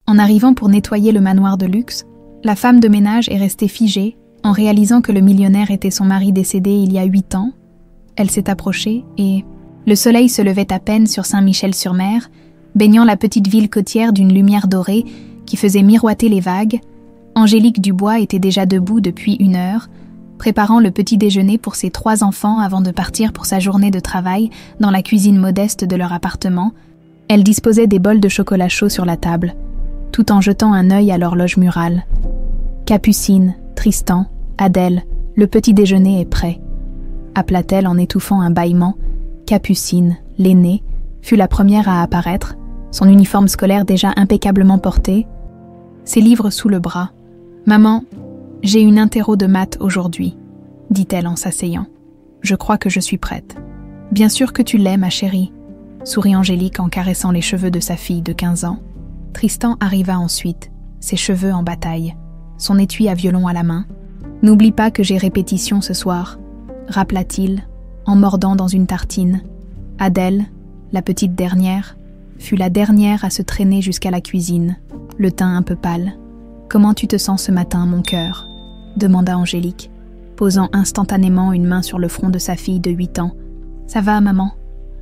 En arrivant pour nettoyer le manoir de luxe, la femme de ménage est restée figée en réalisant que le millionnaire était son mari décédé il y a 8 ans. Elle s'est approchée et le soleil se levait à peine sur Saint-Michel-sur-Mer, baignant la petite ville côtière d'une lumière dorée qui faisait miroiter les vagues. Angélique Dubois était déjà debout depuis 1 heure, préparant le petit déjeuner pour ses 3 enfants avant de partir pour sa journée de travail dans la cuisine modeste de leur appartement. Elle disposait des bols de chocolat chaud sur la table, tout en jetant un œil à l'horloge murale. Capucine, Tristan, Adèle, le petit déjeuner est prêt. Appela-t-elle en étouffant un bâillement. Capucine, l'aînée, fut la première à apparaître, son uniforme scolaire déjà impeccablement porté, ses livres sous le bras. « Maman, j'ai une interro de maths aujourd'hui, » dit-elle en s'asseyant. « Je crois que je suis prête. »« Bien sûr que tu l'es, ma chérie, » sourit Angélique en caressant les cheveux de sa fille de 15 ans. Tristan arriva ensuite, ses cheveux en bataille, son étui à violon à la main. « N'oublie pas que j'ai répétition ce soir, » rappela-t-il, en mordant dans une tartine. Adèle, la petite dernière, fut la dernière à se traîner jusqu'à la cuisine, le teint un peu pâle. « Comment tu te sens ce matin, mon cœur ?» demanda Angélique, posant instantanément une main sur le front de sa fille de 8 ans. « Ça va, maman ?»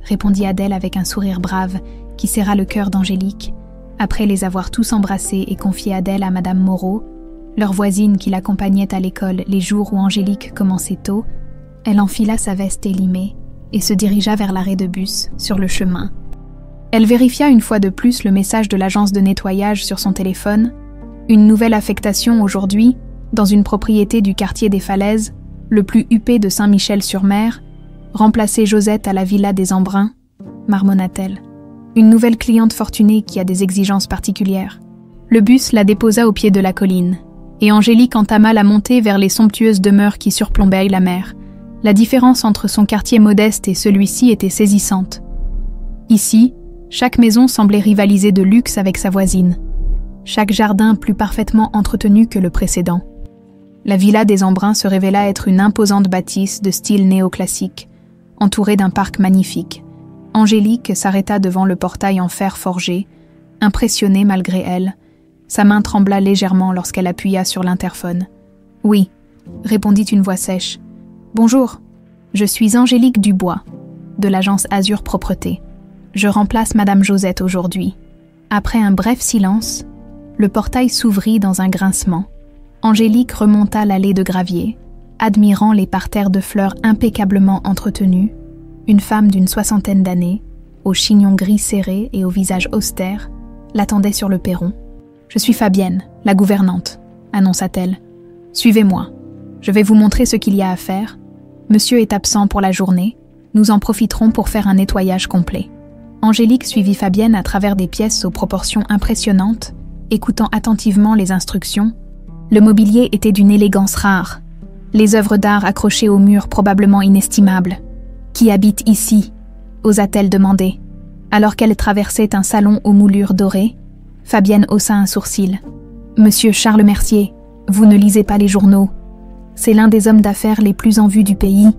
répondit Adèle avec un sourire brave qui serra le cœur d'Angélique. Après les avoir tous embrassés et confié Adèle à Madame Moreau, leur voisine qui l'accompagnait à l'école les jours où Angélique commençait tôt, elle enfila sa veste élimée et se dirigea vers l'arrêt de bus, sur le chemin. Elle vérifia une fois de plus le message de l'agence de nettoyage sur son téléphone. Une nouvelle affectation aujourd'hui, dans une propriété du quartier des Falaises, le plus huppé de Saint-Michel-sur-Mer, remplacer Josette à la villa des Embruns, marmonna-t-elle. Une nouvelle cliente fortunée qui a des exigences particulières. Le bus la déposa au pied de la colline, et Angélique entama la montée vers les somptueuses demeures qui surplombaient la mer. La différence entre son quartier modeste et celui-ci était saisissante. Ici, chaque maison semblait rivaliser de luxe avec sa voisine. Chaque jardin plus parfaitement entretenu que le précédent. La villa des Embruns se révéla être une imposante bâtisse de style néoclassique, entourée d'un parc magnifique. Angélique s'arrêta devant le portail en fer forgé, impressionnée malgré elle. Sa main trembla légèrement lorsqu'elle appuya sur l'interphone. « Oui », répondit une voix sèche. « Bonjour, je suis Angélique Dubois, de l'agence Azur Propreté. Je remplace Madame Josette aujourd'hui. » Après un bref silence, le portail s'ouvrit dans un grincement. Angélique remonta l'allée de gravier, admirant les parterres de fleurs impeccablement entretenus. Une femme d'une 60aine d'années, au chignon gris serré et au visage austère, l'attendait sur le perron. « Je suis Fabienne, la gouvernante, » annonça-t-elle. « Suivez-moi. Je vais vous montrer ce qu'il y a à faire. Monsieur est absent pour la journée. Nous en profiterons pour faire un nettoyage complet. » Angélique suivit Fabienne à travers des pièces aux proportions impressionnantes, écoutant attentivement les instructions. Le mobilier était d'une élégance rare. Les œuvres d'art accrochées au mur probablement inestimables. « Qui habite ici ?» osa-t-elle demander. Alors qu'elle traversait un salon aux moulures dorées, Fabienne haussa un sourcil. « Monsieur Charles Mercier, vous ne lisez pas les journaux. C'est l'un des hommes d'affaires les plus en vue du pays.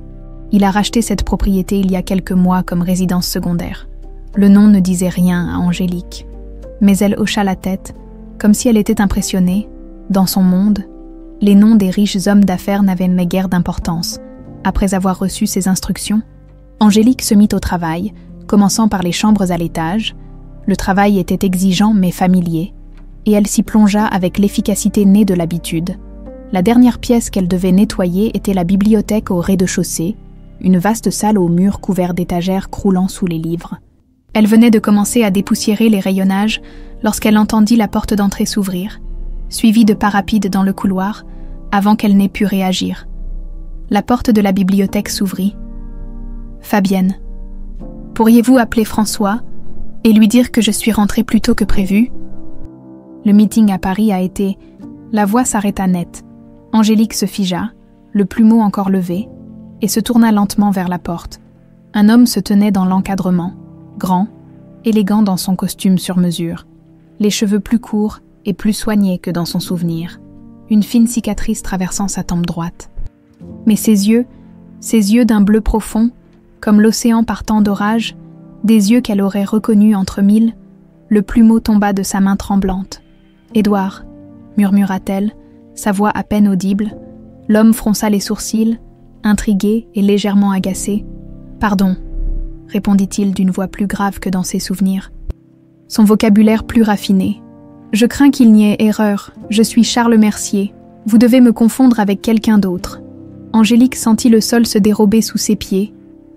Il a racheté cette propriété il y a quelques mois comme résidence secondaire. » Le nom ne disait rien à Angélique, mais elle hocha la tête, comme si elle était impressionnée. Dans son monde, les noms des riches hommes d'affaires n'avaient mais guère d'importance. Après avoir reçu ses instructions, Angélique se mit au travail, commençant par les chambres à l'étage. Le travail était exigeant mais familier, et elle s'y plongea avec l'efficacité née de l'habitude. La dernière pièce qu'elle devait nettoyer était la bibliothèque au rez-de-chaussée, une vaste salle aux murs couverts d'étagères croulant sous les livres. Elle venait de commencer à dépoussiérer les rayonnages lorsqu'elle entendit la porte d'entrée s'ouvrir, suivie de pas rapides dans le couloir, avant qu'elle n'ait pu réagir. La porte de la bibliothèque s'ouvrit. « Fabienne, pourriez-vous appeler François et lui dire que je suis rentrée plus tôt que prévu ?» Le meeting à Paris a été... La voix s'arrêta net. Angélique se figea, le plumeau encore levé, et se tourna lentement vers la porte. Un homme se tenait dans l'encadrement, grand, élégant dans son costume sur mesure, les cheveux plus courts et plus soignés que dans son souvenir, une fine cicatrice traversant sa tempe droite. Mais ses yeux d'un bleu profond, comme l'océan par temps d'orage, des yeux qu'elle aurait reconnus entre mille, le plumeau tomba de sa main tremblante. Édouard, murmura-t-elle, sa voix à peine audible. L'homme fronça les sourcils, intrigué et légèrement agacé. « Pardon », répondit-il d'une voix plus grave que dans ses souvenirs. Son vocabulaire plus raffiné. « Je crains qu'il n'y ait erreur. Je suis Charles Mercier. Vous devez me confondre avec quelqu'un d'autre. » Angélique sentit le sol se dérober sous ses pieds.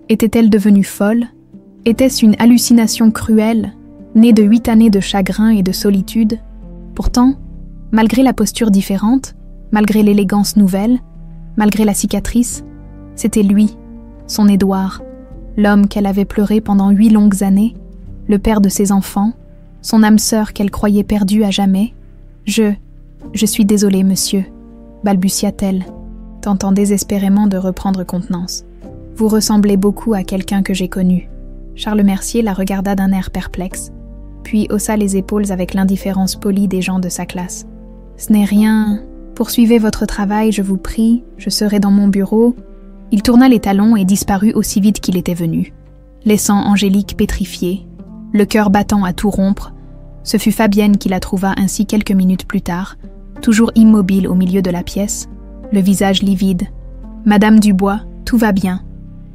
Était-elle devenue folle? Était-ce une hallucination cruelle, née de 8 années de chagrin et de solitude? Pourtant, malgré la posture différente, malgré l'élégance nouvelle, malgré la cicatrice, c'était lui, son Édouard, l'homme qu'elle avait pleuré pendant 8 longues années, le père de ses enfants, son âme sœur qu'elle croyait perdue à jamais. « Je suis désolée, monsieur », balbutia-t-elle, tentant désespérément de reprendre contenance. « Vous ressemblez beaucoup à quelqu'un que j'ai connu. » Charles Mercier la regarda d'un air perplexe, puis haussa les épaules avec l'indifférence polie des gens de sa classe. « Ce n'est rien. Poursuivez votre travail, je vous prie, je serai dans mon bureau. » Il tourna les talons et disparut aussi vite qu'il était venu, laissant Angélique pétrifiée, le cœur battant à tout rompre. Ce fut Fabienne qui la trouva ainsi quelques minutes plus tard, toujours immobile au milieu de la pièce, le visage livide. « Madame Dubois, tout va bien.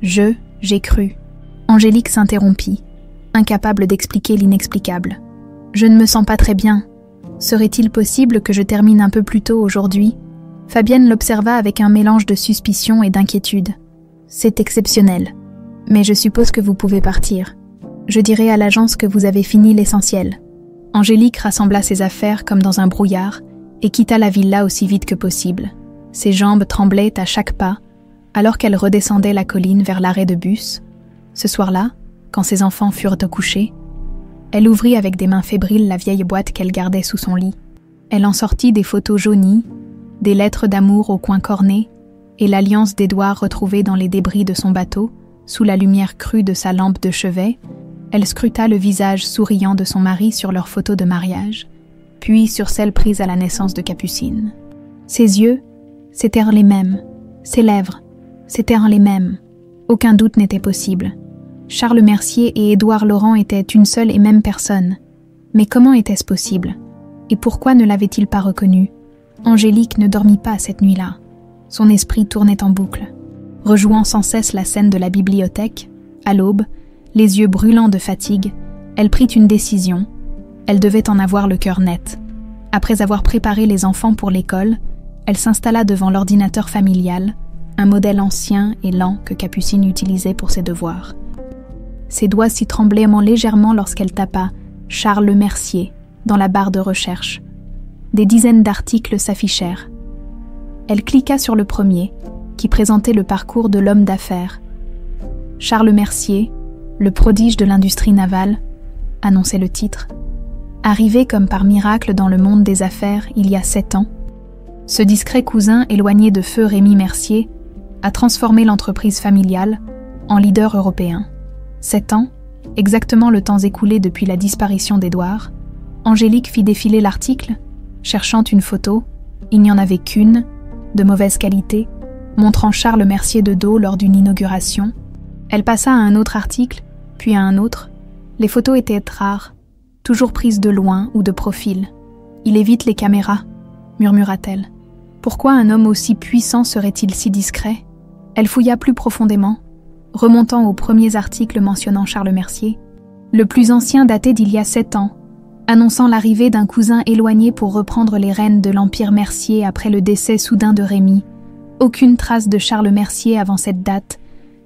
J'ai cru. » Angélique s'interrompit, incapable d'expliquer l'inexplicable. « Je ne me sens pas très bien. Serait-il possible que je termine un peu plus tôt aujourd'hui ?» Fabienne l'observa avec un mélange de suspicion et d'inquiétude. « C'est exceptionnel. Mais je suppose que vous pouvez partir. Je dirai à l'agence que vous avez fini l'essentiel. » Angélique rassembla ses affaires comme dans un brouillard et quitta la villa aussi vite que possible. Ses jambes tremblaient à chaque pas, alors qu'elle redescendait la colline vers l'arrêt de bus. Ce soir-là, quand ses enfants furent au coucher, elle ouvrit avec des mains fébriles la vieille boîte qu'elle gardait sous son lit. Elle en sortit des photos jaunies, des lettres d'amour au coin corné et l'alliance d'Édouard retrouvée dans les débris de son bateau, sous la lumière crue de sa lampe de chevet. Elle scruta le visage souriant de son mari sur leur photo de mariage, puis sur celle prise à la naissance de Capucine. Ses yeux, c'étaient les mêmes. Ses lèvres, c'étaient les mêmes. Aucun doute n'était possible. Charles Mercier et Édouard Laurent étaient une seule et même personne. Mais comment était-ce possible? Et pourquoi ne l'avait-il pas reconnu? Angélique ne dormit pas cette nuit-là. Son esprit tournait en boucle, rejouant sans cesse la scène de la bibliothèque. À l'aube, les yeux brûlants de fatigue, elle prit une décision. Elle devait en avoir le cœur net. Après avoir préparé les enfants pour l'école, elle s'installa devant l'ordinateur familial, un modèle ancien et lent que Capucine utilisait pour ses devoirs. Ses doigts s'y tremblaient légèrement lorsqu'elle tapa « Charles Mercier » dans la barre de recherche. Des dizaines d'articles s'affichèrent. Elle cliqua sur le premier, qui présentait le parcours de l'homme d'affaires. Charles Mercier, le prodige de l'industrie navale, annonçait le titre. Arrivé comme par miracle dans le monde des affaires il y a 7 ans, ce discret cousin éloigné de feu Rémi Mercier a transformé l'entreprise familiale en leader européen. 7 ans, exactement le temps écoulé depuis la disparition d'Édouard, Angélique fit défiler l'article, cherchant une photo, il n'y en avait qu'une, de mauvaise qualité, montrant Charles Mercier de dos lors d'une inauguration. Elle passa à un autre article, puis à un autre. Les photos étaient rares, toujours prises de loin ou de profil. « Il évite les caméras », murmura-t-elle. Pourquoi un homme aussi puissant serait-il si discret? Elle fouilla plus profondément, remontant aux premiers articles mentionnant Charles Mercier. Le plus ancien datait d'il y a 7 ans, annonçant l'arrivée d'un cousin éloigné pour reprendre les rênes de l'Empire Mercier après le décès soudain de Rémi. Aucune trace de Charles Mercier avant cette date,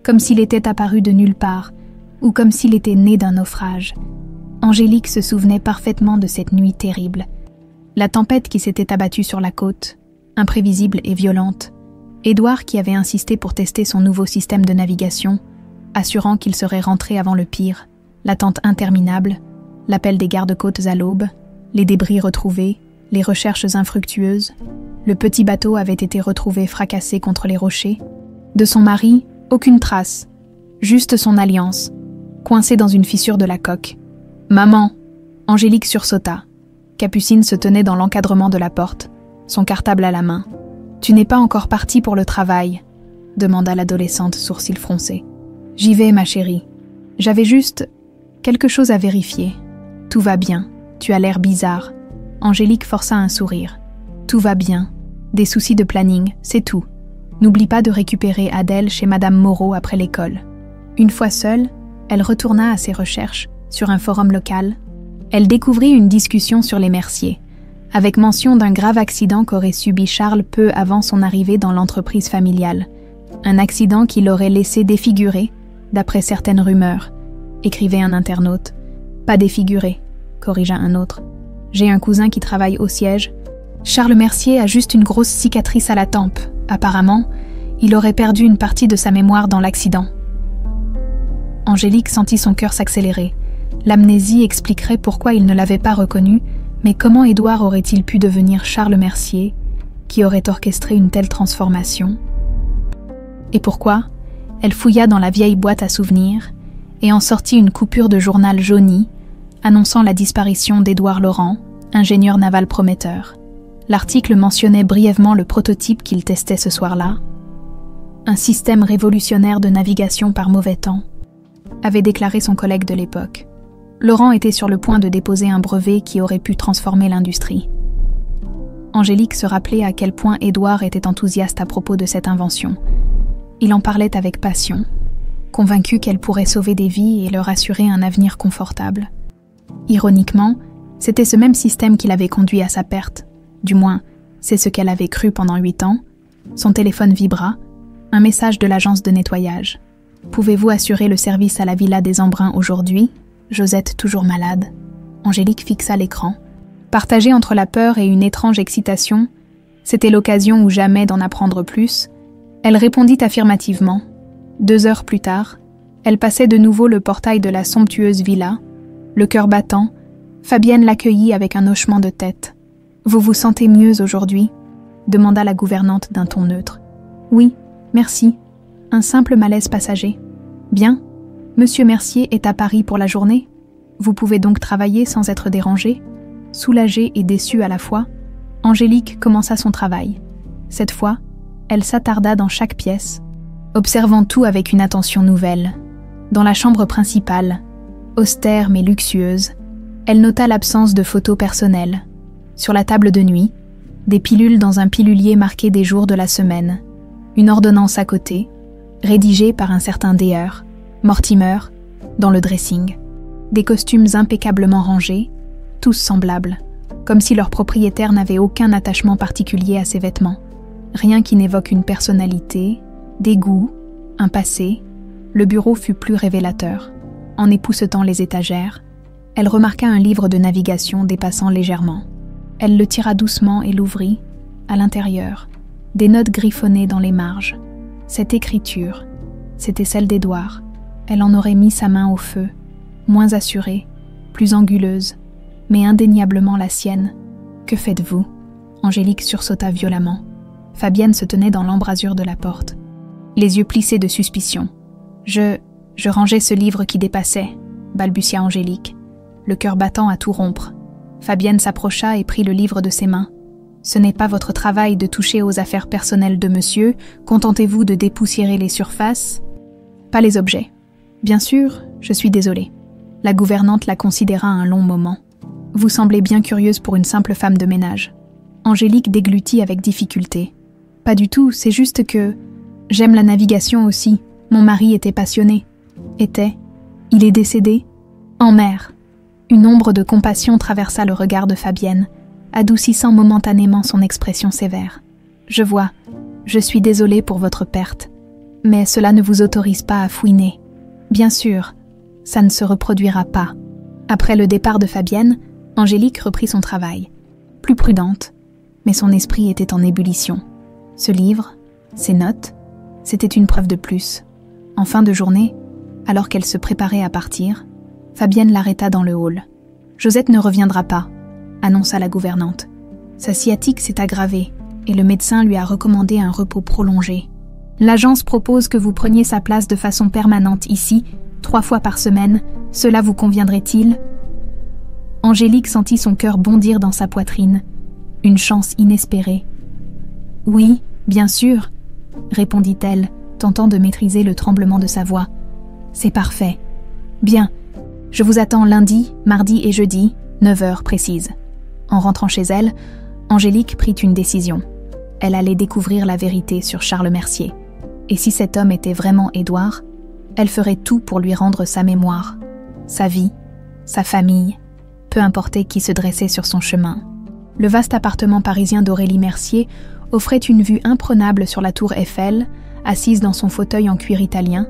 comme s'il était apparu de nulle part, ou comme s'il était né d'un naufrage. Angélique se souvenait parfaitement de cette nuit terrible. La tempête qui s'était abattue sur la côte, imprévisible et violente. Édouard qui avait insisté pour tester son nouveau système de navigation, assurant qu'il serait rentré avant le pire, l'attente interminable, l'appel des gardes-côtes à l'aube, les débris retrouvés, les recherches infructueuses. Le petit bateau avait été retrouvé fracassé contre les rochers. De son mari, aucune trace, juste son alliance, coincée dans une fissure de la coque. « Maman !» Angélique sursauta. Capucine se tenait dans l'encadrement de la porte, son cartable à la main. « Tu n'es pas encore partie pour le travail ?» demanda l'adolescente, sourcils froncés. « J'y vais, ma chérie. J'avais juste quelque chose à vérifier. Tout va bien. Tu as l'air bizarre. » Angélique força un sourire. Tout va bien. Des soucis de planning, c'est tout. N'oublie pas de récupérer Adèle chez Madame Moreau après l'école. Une fois seule, elle retourna à ses recherches sur un forum local. Elle découvrit une discussion sur les Mercier, avec mention d'un grave accident qu'aurait subi Charles peu avant son arrivée dans l'entreprise familiale. Un accident qui l'aurait laissé défiguré, d'après certaines rumeurs, écrivait un internaute. Pas défiguré, corrigea un autre. J'ai un cousin qui travaille au siège. Charles Mercier a juste une grosse cicatrice à la tempe. Apparemment, il aurait perdu une partie de sa mémoire dans l'accident. Angélique sentit son cœur s'accélérer. L'amnésie expliquerait pourquoi il ne l'avait pas reconnu, mais comment Édouard aurait-il pu devenir Charles Mercier, qui aurait orchestré une telle transformation? Et pourquoi? Elle fouilla dans la vieille boîte à souvenirs et en sortit une coupure de journal jauni, annonçant la disparition d'Édouard Laurent, ingénieur naval prometteur. L'article mentionnait brièvement le prototype qu'il testait ce soir-là. Un système révolutionnaire de navigation par mauvais temps, avait déclaré son collègue de l'époque. Laurent était sur le point de déposer un brevet qui aurait pu transformer l'industrie. Angélique se rappelait à quel point Édouard était enthousiaste à propos de cette invention. Il en parlait avec passion, convaincu qu'elle pourrait sauver des vies et leur assurer un avenir confortable. Ironiquement, c'était ce même système qui l'avait conduit à sa perte. Du moins, c'est ce qu'elle avait cru pendant 8 ans. Son téléphone vibra, un message de l'agence de nettoyage. « Pouvez-vous assurer le service à la Villa des Embruns aujourd'hui ? Josette toujours malade. » Angélique fixa l'écran. Partagée entre la peur et une étrange excitation, c'était l'occasion ou jamais d'en apprendre plus. Elle répondit affirmativement. 2 heures plus tard, elle passait de nouveau le portail de la somptueuse villa. Le cœur battant, Fabienne l'accueillit avec un hochement de tête. « Vous vous sentez mieux aujourd'hui ?» demanda la gouvernante d'un ton neutre. « Oui, merci. Un simple malaise passager. »« Bien. Monsieur Mercier est à Paris pour la journée. Vous pouvez donc travailler sans être dérangé. » Soulagée et déçue à la fois, Angélique commença son travail. Cette fois, elle s'attarda dans chaque pièce, observant tout avec une attention nouvelle. Dans la chambre principale, austère mais luxueuse, elle nota l'absence de photos personnelles. Sur la table de nuit, des pilules dans un pilulier marqué des jours de la semaine, une ordonnance à côté, rédigée par un certain Deher, Mortimer, dans le dressing. Des costumes impeccablement rangés, tous semblables, comme si leur propriétaire n'avait aucun attachement particulier à ses vêtements. Rien qui n'évoque une personnalité, des goûts, un passé. Le bureau fut plus révélateur. En époussetant les étagères, elle remarqua un livre de navigation dépassant légèrement. Elle le tira doucement et l'ouvrit. À l'intérieur, des notes griffonnées dans les marges. Cette écriture, c'était celle d'Édouard. Elle en aurait mis sa main au feu, moins assurée, plus anguleuse, mais indéniablement la sienne. « Que faites-vous » Angélique sursauta violemment. Fabienne se tenait dans l'embrasure de la porte, les yeux plissés de suspicion. « Je rangeais ce livre qui dépassait, » balbutia Angélique, le cœur battant à tout rompre. Fabienne s'approcha et prit le livre de ses mains. « Ce n'est pas votre travail de toucher aux affaires personnelles de monsieur, contentez-vous de dépoussiérer les surfaces. Pas les objets. Bien sûr, je suis désolée. » La gouvernante la considéra un long moment. « Vous semblez bien curieuse pour une simple femme de ménage. » Angélique déglutit avec difficulté. « Pas du tout, c'est juste que... J'aime la navigation aussi. Mon mari était passionné. » Était. Il est décédé. En mer. Une ombre de compassion traversa le regard de Fabienne, adoucissant momentanément son expression sévère. « Je vois. Je suis désolée pour votre perte. Mais cela ne vous autorise pas à fouiner. Bien sûr, ça ne se reproduira pas. » Après le départ de Fabienne, Angélique reprit son travail. Plus prudente, mais son esprit était en ébullition. Ce livre, ces notes, c'était une preuve de plus. En fin de journée, alors qu'elle se préparait à partir, Fabienne l'arrêta dans le hall. « Josette ne reviendra pas », annonça la gouvernante. Sa sciatique s'est aggravée et le médecin lui a recommandé un repos prolongé. L'agence propose que vous preniez sa place de façon permanente ici, 3 fois par semaine. Cela vous conviendrait-il ? Angélique sentit son cœur bondir dans sa poitrine. Une chance inespérée. « Oui, bien sûr », répondit-elle, tentant de maîtriser le tremblement de sa voix. « C'est parfait. Bien, je vous attends lundi, mardi et jeudi, 9 heures précises. » En rentrant chez elle, Angélique prit une décision. Elle allait découvrir la vérité sur Charles Mercier. Et si cet homme était vraiment Édouard, elle ferait tout pour lui rendre sa mémoire, sa vie, sa famille, peu importe qui se dressait sur son chemin. Le vaste appartement parisien d'Aurélie Mercier offrait une vue imprenable sur la tour Eiffel. Assise dans son fauteuil en cuir italien,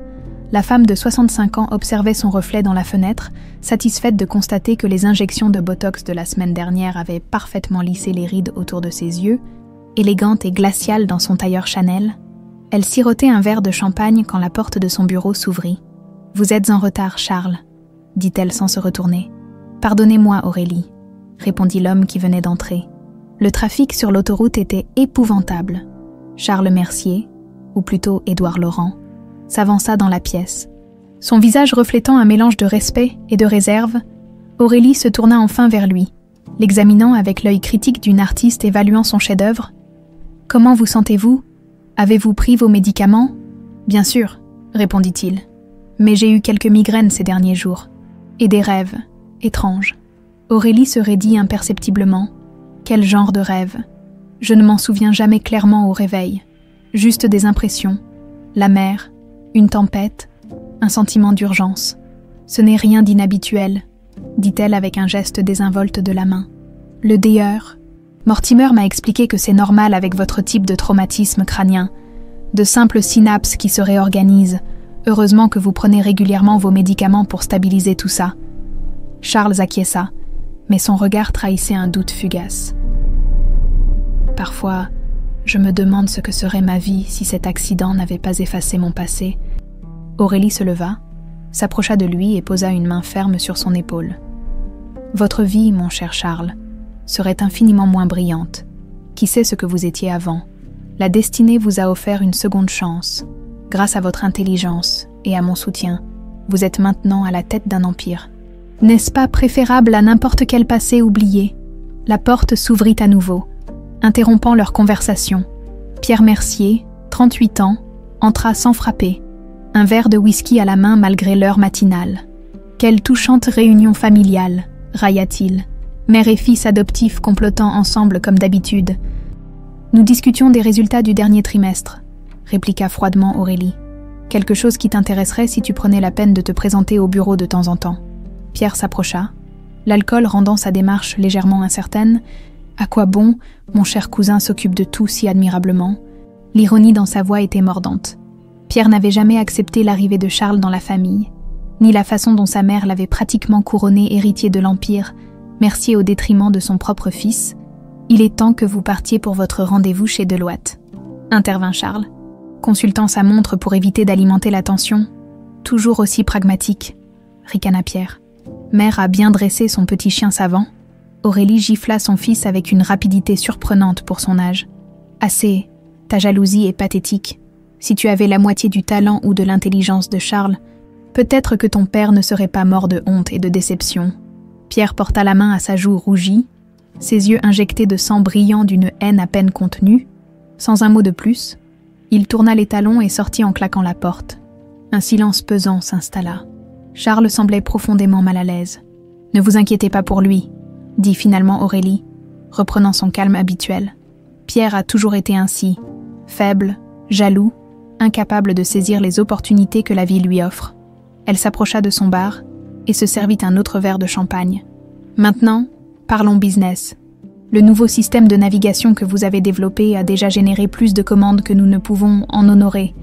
la femme de 65 ans observait son reflet dans la fenêtre, satisfaite de constater que les injections de Botox de la semaine dernière avaient parfaitement lissé les rides autour de ses yeux. Élégante et glaciale dans son tailleur Chanel, elle sirotait un verre de champagne quand la porte de son bureau s'ouvrit. « Vous êtes en retard, Charles, » dit-elle sans se retourner. « Pardonnez-moi, Aurélie, » répondit l'homme qui venait d'entrer. Le trafic sur l'autoroute était épouvantable. Charles Mercier, ou plutôt Édouard Laurent, s'avança dans la pièce. Son visage reflétant un mélange de respect et de réserve, Aurélie se tourna enfin vers lui, l'examinant avec l'œil critique d'une artiste évaluant son chef-d'œuvre. « Comment vous sentez-vous ? Avez-vous pris vos médicaments ? » ?»« Bien sûr, » répondit-il. « Mais j'ai eu quelques migraines ces derniers jours. Et des rêves étranges. » Aurélie se raidit imperceptiblement. Quel genre de rêve ? Je ne m'en souviens jamais clairement au réveil. Juste des impressions. La mer, une tempête, un sentiment d'urgence. Ce n'est rien d'inhabituel, dit-elle avec un geste désinvolte de la main. Le DR. Mortimer m'a expliqué que c'est normal avec votre type de traumatisme crânien. De simples synapses qui se réorganisent. Heureusement que vous prenez régulièrement vos médicaments pour stabiliser tout ça. Charles acquiesça, mais son regard trahissait un doute fugace. Parfois, je me demande ce que serait ma vie si cet accident n'avait pas effacé mon passé. Aurélie se leva, s'approcha de lui et posa une main ferme sur son épaule. Votre vie, mon cher Charles, serait infiniment moins brillante. Qui sait ce que vous étiez avant ? La destinée vous a offert une seconde chance. Grâce à votre intelligence et à mon soutien, vous êtes maintenant à la tête d'un empire. N'est-ce pas préférable à n'importe quel passé oublié ? La porte s'ouvrit à nouveau, interrompant leur conversation. Pierre Mercier, 38 ans, entra sans frapper, un verre de whisky à la main malgré l'heure matinale. « Quelle touchante réunion familiale !» railla-t-il, mère et fils adoptifs complotant ensemble comme d'habitude. « Nous discutions des résultats du dernier trimestre », répliqua froidement Aurélie. « Quelque chose qui t'intéresserait si tu prenais la peine de te présenter au bureau de temps en temps. » Pierre s'approcha, l'alcool rendant sa démarche légèrement incertaine. « À quoi bon, mon cher cousin s'occupe de tout si admirablement ?» L'ironie dans sa voix était mordante. Pierre n'avait jamais accepté l'arrivée de Charles dans la famille, ni la façon dont sa mère l'avait pratiquement couronné héritier de l'Empire, Mercier au détriment de son propre fils. « Il est temps que vous partiez pour votre rendez-vous chez Deloitte, » intervint Charles, consultant sa montre pour éviter d'alimenter la tension. « Toujours aussi pragmatique, » ricana Pierre. « Mère a bien dressé son petit chien savant. » Aurélie gifla son fils avec une rapidité surprenante pour son âge. « Assez, ta jalousie est pathétique. Si tu avais la moitié du talent ou de l'intelligence de Charles, peut-être que ton père ne serait pas mort de honte et de déception. » Pierre porta la main à sa joue rougie, ses yeux injectés de sang brillant d'une haine à peine contenue. Sans un mot de plus, il tourna les talons et sortit en claquant la porte. Un silence pesant s'installa. Charles semblait profondément mal à l'aise. « Ne vous inquiétez pas pour lui, » dit finalement Aurélie, reprenant son calme habituel. Pierre a toujours été ainsi, faible, jaloux, incapable de saisir les opportunités que la vie lui offre. Elle s'approcha de son bar et se servit un autre verre de champagne. Maintenant, parlons business. Le nouveau système de navigation que vous avez développé a déjà généré plus de commandes que nous ne pouvons en honorer.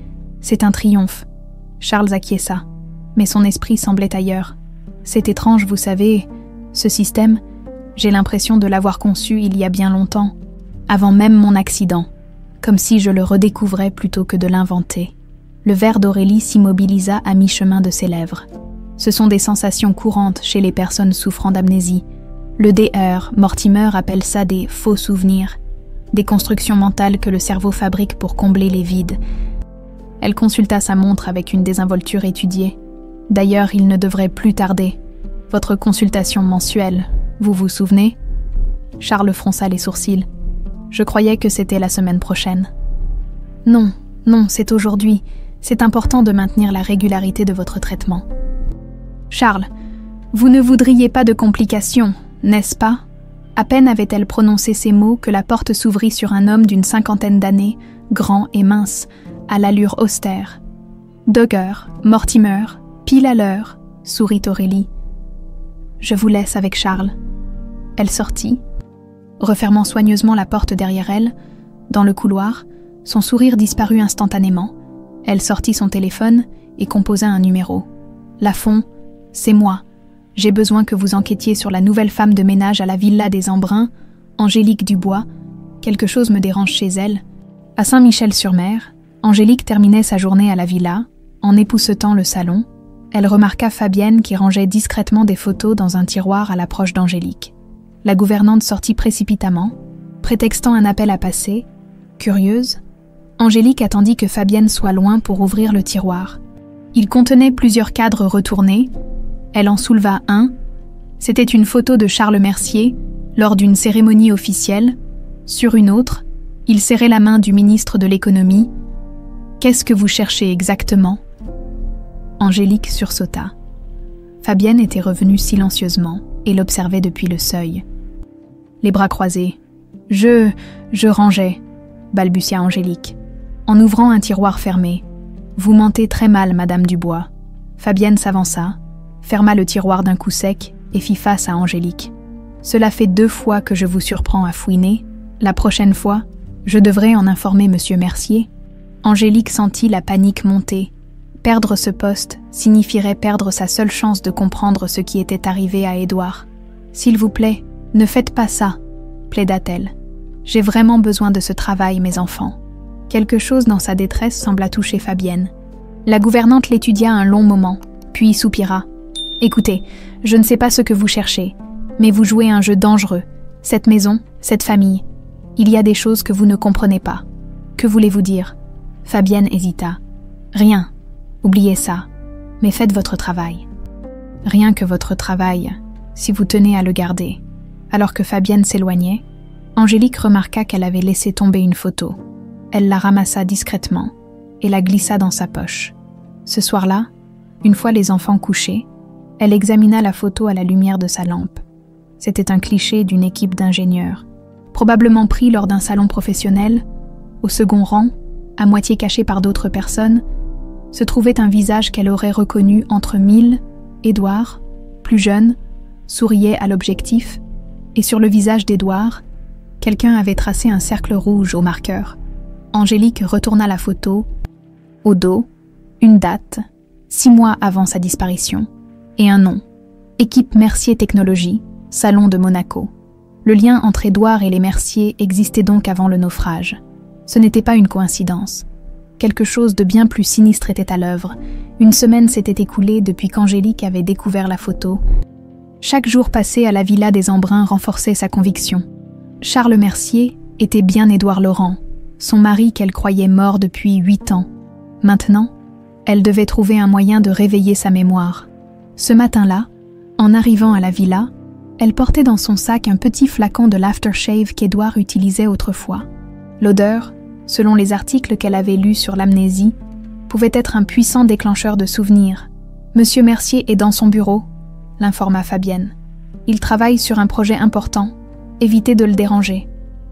C'est un triomphe. Charles acquiesça, mais son esprit semblait ailleurs. C'est étrange, vous savez, ce système, j'ai l'impression de l'avoir conçu il y a bien longtemps, avant même mon accident, comme si je le redécouvrais plutôt que de l'inventer. Le verre d'Aurélie s'immobilisa à mi-chemin de ses lèvres. Ce sont des sensations courantes chez les personnes souffrant d'amnésie. Le DR, Mortimer appelle ça des faux souvenirs, des constructions mentales que le cerveau fabrique pour combler les vides. Elle consulta sa montre avec une désinvolture étudiée. D'ailleurs, il ne devrait plus tarder. Votre consultation mensuelle, vous vous souvenez ? Charles fronça les sourcils. Je croyais que c'était la semaine prochaine. Non, c'est aujourd'hui. C'est important de maintenir la régularité de votre traitement. Charles, vous ne voudriez pas de complications, n'est-ce pas ? À peine avait-elle prononcé ces mots que la porte s'ouvrit sur un homme d'une 50aine d'années, grand et mince, à l'allure austère. « Dogger, Mortimer, pile à l'heure », sourit Aurélie. « Je vous laisse avec Charles. » Elle sortit, refermant soigneusement la porte derrière elle. Dans le couloir, son sourire disparut instantanément. Elle sortit son téléphone et composa un numéro. « Lafond, c'est moi. J'ai besoin que vous enquêtiez sur la nouvelle femme de ménage à la villa des Embruns, Angélique Dubois. Quelque chose me dérange chez elle. » À Saint-Michel-sur-Mer, Angélique terminait sa journée à la villa. En époussetant le salon, elle remarqua Fabienne qui rangeait discrètement des photos dans un tiroir à l'approche d'Angélique. La gouvernante sortit précipitamment, prétextant un appel à passer. Curieuse, Angélique attendit que Fabienne soit loin pour ouvrir le tiroir. Il contenait plusieurs cadres retournés. Elle en souleva un. C'était une photo de Charles Mercier lors d'une cérémonie officielle. Sur une autre, il serrait la main du ministre de l'économie. « Qu'est-ce que vous cherchez exactement ?» Angélique sursauta. Fabienne était revenue silencieusement et l'observait depuis le seuil. Les bras croisés. « Je rangeais », balbutia Angélique, en ouvrant un tiroir fermé. « Vous mentez très mal, Madame Dubois. » Fabienne s'avança, ferma le tiroir d'un coup sec et fit face à Angélique. « Cela fait 2 fois que je vous surprends à fouiner. La prochaine fois, je devrais en informer Monsieur Mercier. » Angélique sentit la panique monter. Perdre ce poste signifierait perdre sa seule chance de comprendre ce qui était arrivé à Édouard. « S'il vous plaît, ne faites pas ça, » plaida-t-elle. « J'ai vraiment besoin de ce travail, mes enfants. » Quelque chose dans sa détresse sembla toucher Fabienne. La gouvernante l'étudia un long moment, puis soupira. « Écoutez, je ne sais pas ce que vous cherchez, mais vous jouez un jeu dangereux. Cette maison, cette famille. Il y a des choses que vous ne comprenez pas. Que voulez-vous dire ?» Fabienne hésita. « Rien. Oubliez ça. Mais faites votre travail. » « Rien que votre travail, si vous tenez à le garder. » Alors que Fabienne s'éloignait, Angélique remarqua qu'elle avait laissé tomber une photo. Elle la ramassa discrètement et la glissa dans sa poche. Ce soir-là, une fois les enfants couchés, elle examina la photo à la lumière de sa lampe. C'était un cliché d'une équipe d'ingénieurs, probablement pris lors d'un salon professionnel. Au second rang, à moitié caché par d'autres personnes, se trouvait un visage qu'elle aurait reconnu entre mille. Édouard, plus jeune, souriait à l'objectif, et sur le visage d'Édouard, quelqu'un avait tracé un cercle rouge au marqueur. Angélique retourna la photo. Au dos, une date, 6 mois avant sa disparition, et un nom, Équipe Mercier Technologie, Salon de Monaco. Le lien entre Édouard et les Mercier existait donc avant le naufrage. Ce n'était pas une coïncidence. Quelque chose de bien plus sinistre était à l'œuvre. Une semaine s'était écoulée depuis qu'Angélique avait découvert la photo. Chaque jour passé à la villa des Embruns renforçait sa conviction. Charles Mercier était bien Édouard Laurent, son mari qu'elle croyait mort depuis 8 ans. Maintenant, elle devait trouver un moyen de réveiller sa mémoire. Ce matin-là, en arrivant à la villa, elle portait dans son sac un petit flacon de l'aftershave qu'Édouard utilisait autrefois. L'odeur, selon les articles qu'elle avait lus sur l'amnésie, pouvait être un puissant déclencheur de souvenirs. « Monsieur Mercier est dans son bureau », l'informa Fabienne. « Il travaille sur un projet important. Évitez de le déranger. »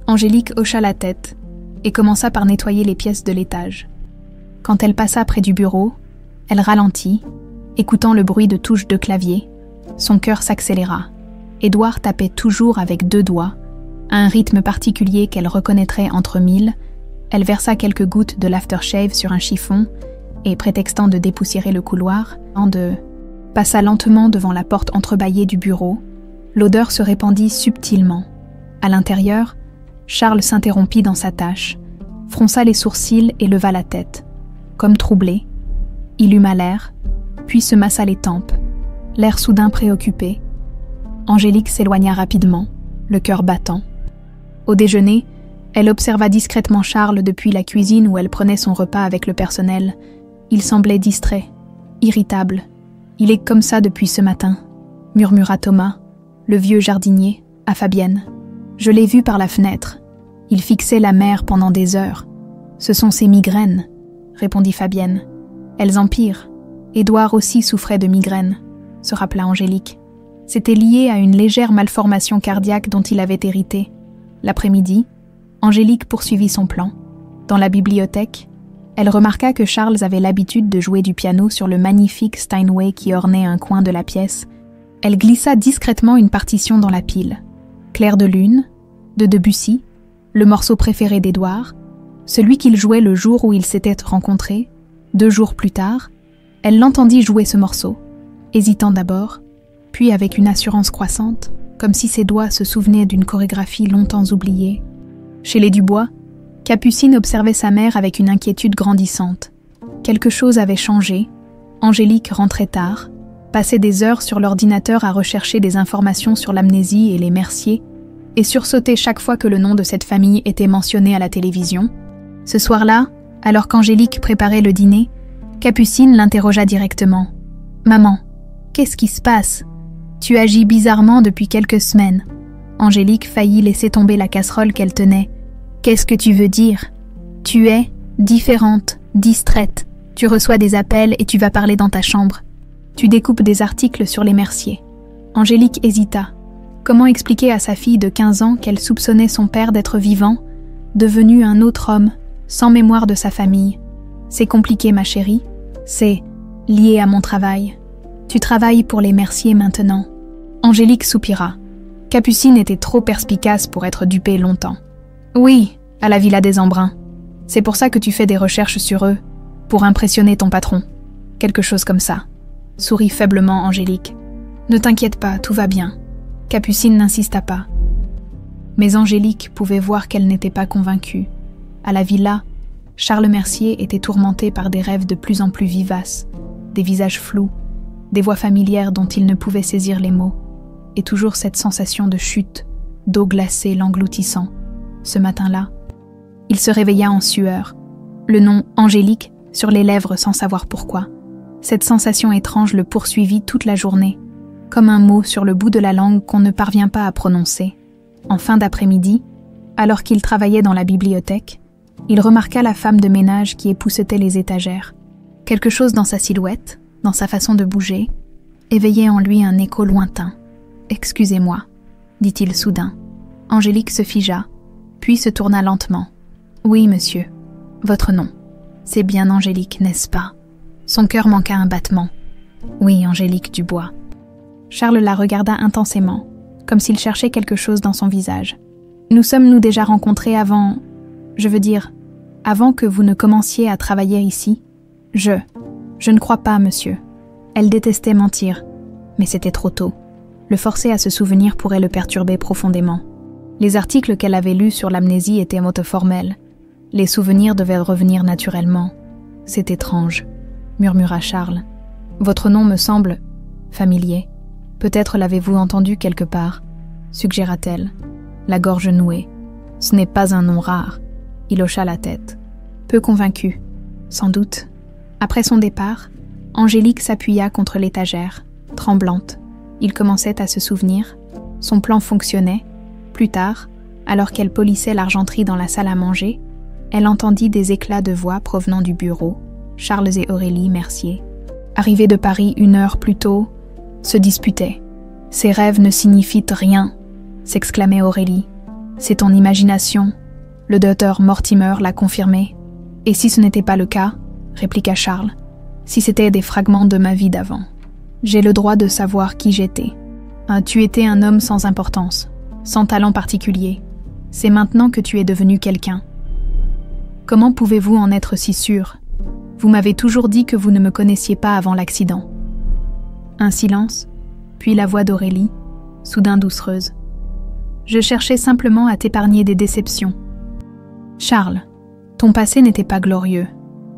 Angélique hocha la tête et commença par nettoyer les pièces de l'étage. Quand elle passa près du bureau, elle ralentit, écoutant le bruit de touches de clavier. Son cœur s'accéléra. Édouard tapait toujours avec 2 doigts, à un rythme particulier qu'elle reconnaîtrait entre 1000. Elle versa quelques gouttes de l'aftershave sur un chiffon et, prétextant de dépoussiérer le couloir, passa lentement devant la porte entrebâillée du bureau. L'odeur se répandit subtilement. À l'intérieur, Charles s'interrompit dans sa tâche, fronça les sourcils et leva la tête. Comme troublé, il huma l'air, puis se massa les tempes, l'air soudain préoccupé. Angélique s'éloigna rapidement, le cœur battant. Au déjeuner, elle observa discrètement Charles depuis la cuisine où elle prenait son repas avec le personnel. Il semblait distrait, irritable. « Il est comme ça depuis ce matin », murmura Thomas, le vieux jardinier, à Fabienne. « Je l'ai vu par la fenêtre. Il fixait la mer pendant des heures. Ce sont ses migraines, » répondit Fabienne. « Elles empirent. Édouard aussi souffrait de migraines, » se rappela Angélique. C'était lié à une légère malformation cardiaque dont il avait hérité. L'après-midi, Angélique poursuivit son plan. Dans la bibliothèque, elle remarqua que Charles avait l'habitude de jouer du piano sur le magnifique Steinway qui ornait un coin de la pièce. Elle glissa discrètement une partition dans la pile. Clair de lune, de Debussy, le morceau préféré d'Édouard, celui qu'il jouait le jour où ils s'étaient rencontrés, 2 jours plus tard, elle l'entendit jouer ce morceau, hésitant d'abord, puis avec une assurance croissante, comme si ses doigts se souvenaient d'une chorégraphie longtemps oubliée. Chez les Dubois, Capucine observait sa mère avec une inquiétude grandissante. Quelque chose avait changé. Angélique rentrait tard, passait des heures sur l'ordinateur à rechercher des informations sur l'amnésie et les Mercier, et sursautait chaque fois que le nom de cette famille était mentionné à la télévision. Ce soir-là, alors qu'Angélique préparait le dîner, Capucine l'interrogea directement. « Maman, qu'est-ce qui se passe ? Tu agis bizarrement depuis quelques semaines. » Angélique faillit laisser tomber la casserole qu'elle tenait. « Qu'est-ce que tu veux dire ? Tu es différente, distraite. Tu reçois des appels et tu vas parler dans ta chambre. Tu découpes des articles sur les Mercier. » Angélique hésita. Comment expliquer à sa fille de 15 ans qu'elle soupçonnait son père d'être vivant, devenu un autre homme, sans mémoire de sa famille ? « C'est compliqué, ma chérie. C'est lié à mon travail. Tu travailles pour les Mercier maintenant. » Angélique soupira. Capucine était trop perspicace pour être dupée longtemps. « Oui, à la Villa des Embruns. C'est pour ça que tu fais des recherches sur eux, pour impressionner ton patron. Quelque chose comme ça. » Sourit faiblement Angélique. « Ne t'inquiète pas, tout va bien. » Capucine n'insista pas. Mais Angélique pouvait voir qu'elle n'était pas convaincue. À la villa, Charles Mercier était tourmenté par des rêves de plus en plus vivaces, des visages flous, des voix familières dont il ne pouvait saisir les mots, et toujours cette sensation de chute, d'eau glacée l'engloutissant. Ce matin-là, il se réveilla en sueur, le nom Angélique sur les lèvres sans savoir pourquoi. Cette sensation étrange le poursuivit toute la journée, comme un mot sur le bout de la langue qu'on ne parvient pas à prononcer. En fin d'après-midi, alors qu'il travaillait dans la bibliothèque, il remarqua la femme de ménage qui époussetait les étagères. Quelque chose dans sa silhouette, dans sa façon de bouger, éveillait en lui un écho lointain. « Excusez-moi », dit-il soudain. Angélique se figea, puis se tourna lentement. « Oui, monsieur. Votre nom. C'est bien Angélique, n'est-ce pas ?» Son cœur manqua un battement. « Oui, Angélique Dubois. » Charles la regarda intensément, comme s'il cherchait quelque chose dans son visage. « Nous sommes-nous déjà rencontrés avant... Je veux dire, avant que vous ne commenciez à travailler ici ? Je ne crois pas, monsieur. » Elle détestait mentir, mais c'était trop tôt. Le forcer à se souvenir pourrait le perturber profondément. Les articles qu'elle avait lus sur l'amnésie étaient motoformels. Les souvenirs devaient revenir naturellement. « C'est étrange, » murmura Charles. « Votre nom me semble familier. Peut-être l'avez-vous entendu quelque part, » suggéra-t-elle, la gorge nouée. « Ce n'est pas un nom rare. » Il hocha la tête. Peu convaincu, sans doute. Après son départ, Angélique s'appuya contre l'étagère, tremblante. Il commençait à se souvenir. Son plan fonctionnait. Plus tard, alors qu'elle polissait l'argenterie dans la salle à manger, elle entendit des éclats de voix provenant du bureau. Charles et Aurélie Mercier, arrivés de Paris 1 heure plus tôt, se disputaient. « Ces rêves ne signifient rien », s'exclamait Aurélie. « C'est ton imagination. Le docteur Mortimer l'a confirmé. »« Et si ce n'était pas le cas ?» répliqua Charles. « Si c'était des fragments de ma vie d'avant. J'ai le droit de savoir qui j'étais. Tu étais un homme sans importance, sans talent particulier. C'est maintenant que tu es devenu quelqu'un. Comment pouvez-vous en être si sûr ? Vous m'avez toujours dit que vous ne me connaissiez pas avant l'accident. » Un silence, puis la voix d'Aurélie, soudain doucereuse. « Je cherchais simplement à t'épargner des déceptions. Charles, ton passé n'était pas glorieux.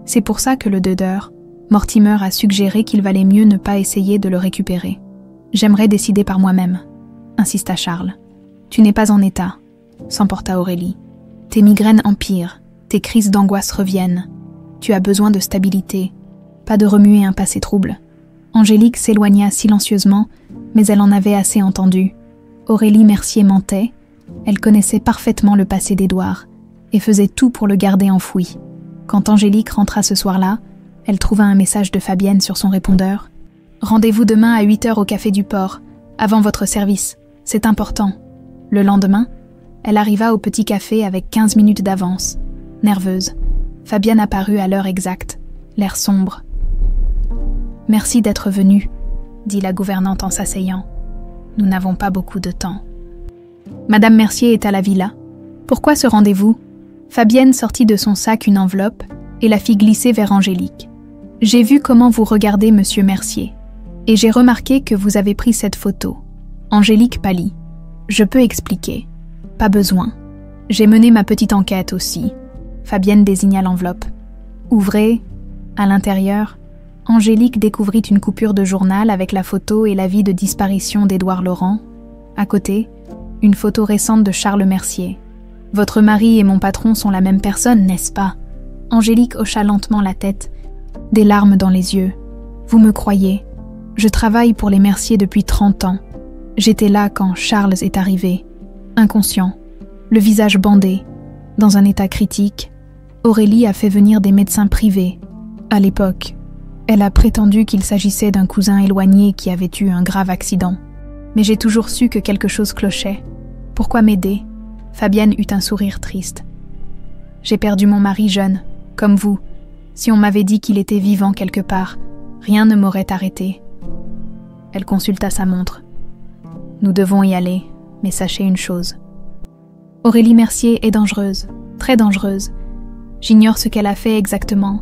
C'est pour ça que le docteur Mortimer a suggéré qu'il valait mieux ne pas essayer de le récupérer. J'aimerais décider par moi-même, » insista Charles. « Tu n'es pas en état, » s'emporta Aurélie. « Tes migraines empirent, tes crises d'angoisse reviennent. Tu as besoin de stabilité, pas de remuer un passé trouble. » Angélique s'éloigna silencieusement, mais elle en avait assez entendu. Aurélie Mercier mentait, elle connaissait parfaitement le passé d'Édouard et faisait tout pour le garder enfoui. Quand Angélique rentra ce soir-là, elle trouva un message de Fabienne sur son répondeur. « Rendez-vous demain à 8 heures au Café du Port. Avant votre service, c'est important. » Le lendemain, elle arriva au petit café avec 15 minutes d'avance. Nerveuse, Fabienne apparut à l'heure exacte, l'air sombre. « Merci d'être venue, » dit la gouvernante en s'asseyant. « Nous n'avons pas beaucoup de temps. » « Madame Mercier est à la villa. Pourquoi ce rendez-vous » Fabienne sortit de son sac une enveloppe et la fit glisser vers Angélique. « J'ai vu comment vous regardez Monsieur Mercier, et j'ai remarqué que vous avez pris cette photo. » Angélique pâlit. « Je peux expliquer. Pas besoin. J'ai mené ma petite enquête aussi. » Fabienne désigna l'enveloppe. « Ouvrez. » À l'intérieur, Angélique découvrit une coupure de journal avec la photo et l'avis de disparition d'Édouard Laurent. À côté, une photo récente de Charles Mercier. « Votre mari et mon patron sont la même personne, n'est-ce pas ?» Angélique hocha lentement la tête, des larmes dans les yeux. « Vous me croyez, je travaille pour les Mercier depuis 30 ans. J'étais là quand Charles est arrivé, inconscient, le visage bandé, dans un état critique. Aurélie a fait venir des médecins privés. À l'époque, elle a prétendu qu'il s'agissait d'un cousin éloigné qui avait eu un grave accident. Mais j'ai toujours su que quelque chose clochait. Pourquoi m'aider ?» Fabienne eut un sourire triste. « J'ai perdu mon mari jeune, comme vous. Si on m'avait dit qu'il était vivant quelque part, rien ne m'aurait arrêté. » Elle consulta sa montre. « Nous devons y aller, mais sachez une chose. Aurélie Mercier est dangereuse, très dangereuse. J'ignore ce qu'elle a fait exactement,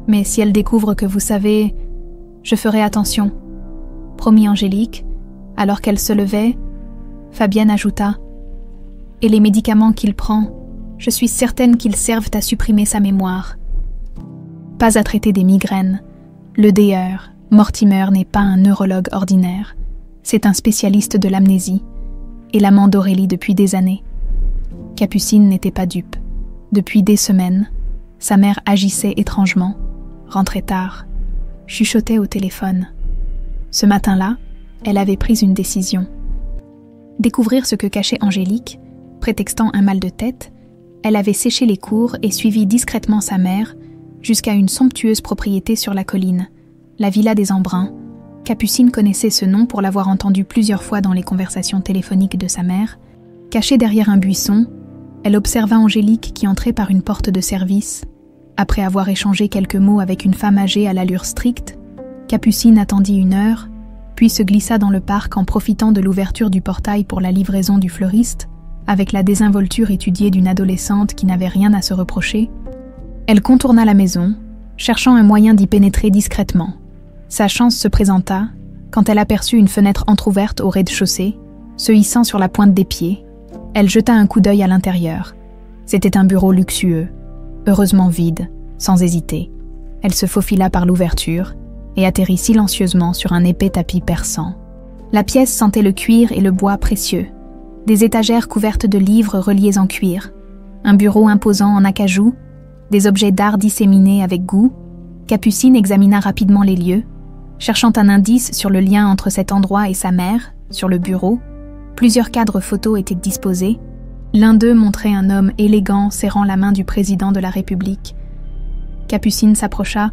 mais si elle découvre que vous savez, je ferai attention. » Promit Angélique. Alors qu'elle se levait, Fabienne ajouta « Et les médicaments qu'il prend, je suis certaine qu'ils servent à supprimer sa mémoire. Pas à traiter des migraines. Le DR, Mortimer, n'est pas un neurologue ordinaire. C'est un spécialiste de l'amnésie et l'amant d'Aurélie depuis des années. » Capucine n'était pas dupe. Depuis des semaines, sa mère agissait étrangement, rentrait tard, chuchotait au téléphone. Ce matin-là, elle avait pris une décision. Découvrir ce que cachait Angélique, prétextant un mal de tête, elle avait séché les cours et suivi discrètement sa mère jusqu'à une somptueuse propriété sur la colline, la villa des Embruns. Capucine connaissait ce nom pour l'avoir entendu plusieurs fois dans les conversations téléphoniques de sa mère. Cachée derrière un buisson, elle observa Angélique qui entrait par une porte de service. Après avoir échangé quelques mots avec une femme âgée à l'allure stricte, Capucine attendit 1 heure, puis se glissa dans le parc en profitant de l'ouverture du portail pour la livraison du fleuriste, avec la désinvolture étudiée d'une adolescente qui n'avait rien à se reprocher. Elle contourna la maison, cherchant un moyen d'y pénétrer discrètement. Sa chance se présenta quand elle aperçut une fenêtre entr'ouverte au rez-de-chaussée, se hissant sur la pointe des pieds. Elle jeta un coup d'œil à l'intérieur. C'était un bureau luxueux, heureusement vide, sans hésiter. Elle se faufila par l'ouverture et atterrit silencieusement sur un épais tapis persan. La pièce sentait le cuir et le bois précieux, des étagères couvertes de livres reliés en cuir, un bureau imposant en acajou, des objets d'art disséminés avec goût. Capucine examina rapidement les lieux, cherchant un indice sur le lien entre cet endroit et sa mère, sur le bureau. Plusieurs cadres photos étaient disposés. L'un d'eux montrait un homme élégant serrant la main du président de la République. Capucine s'approcha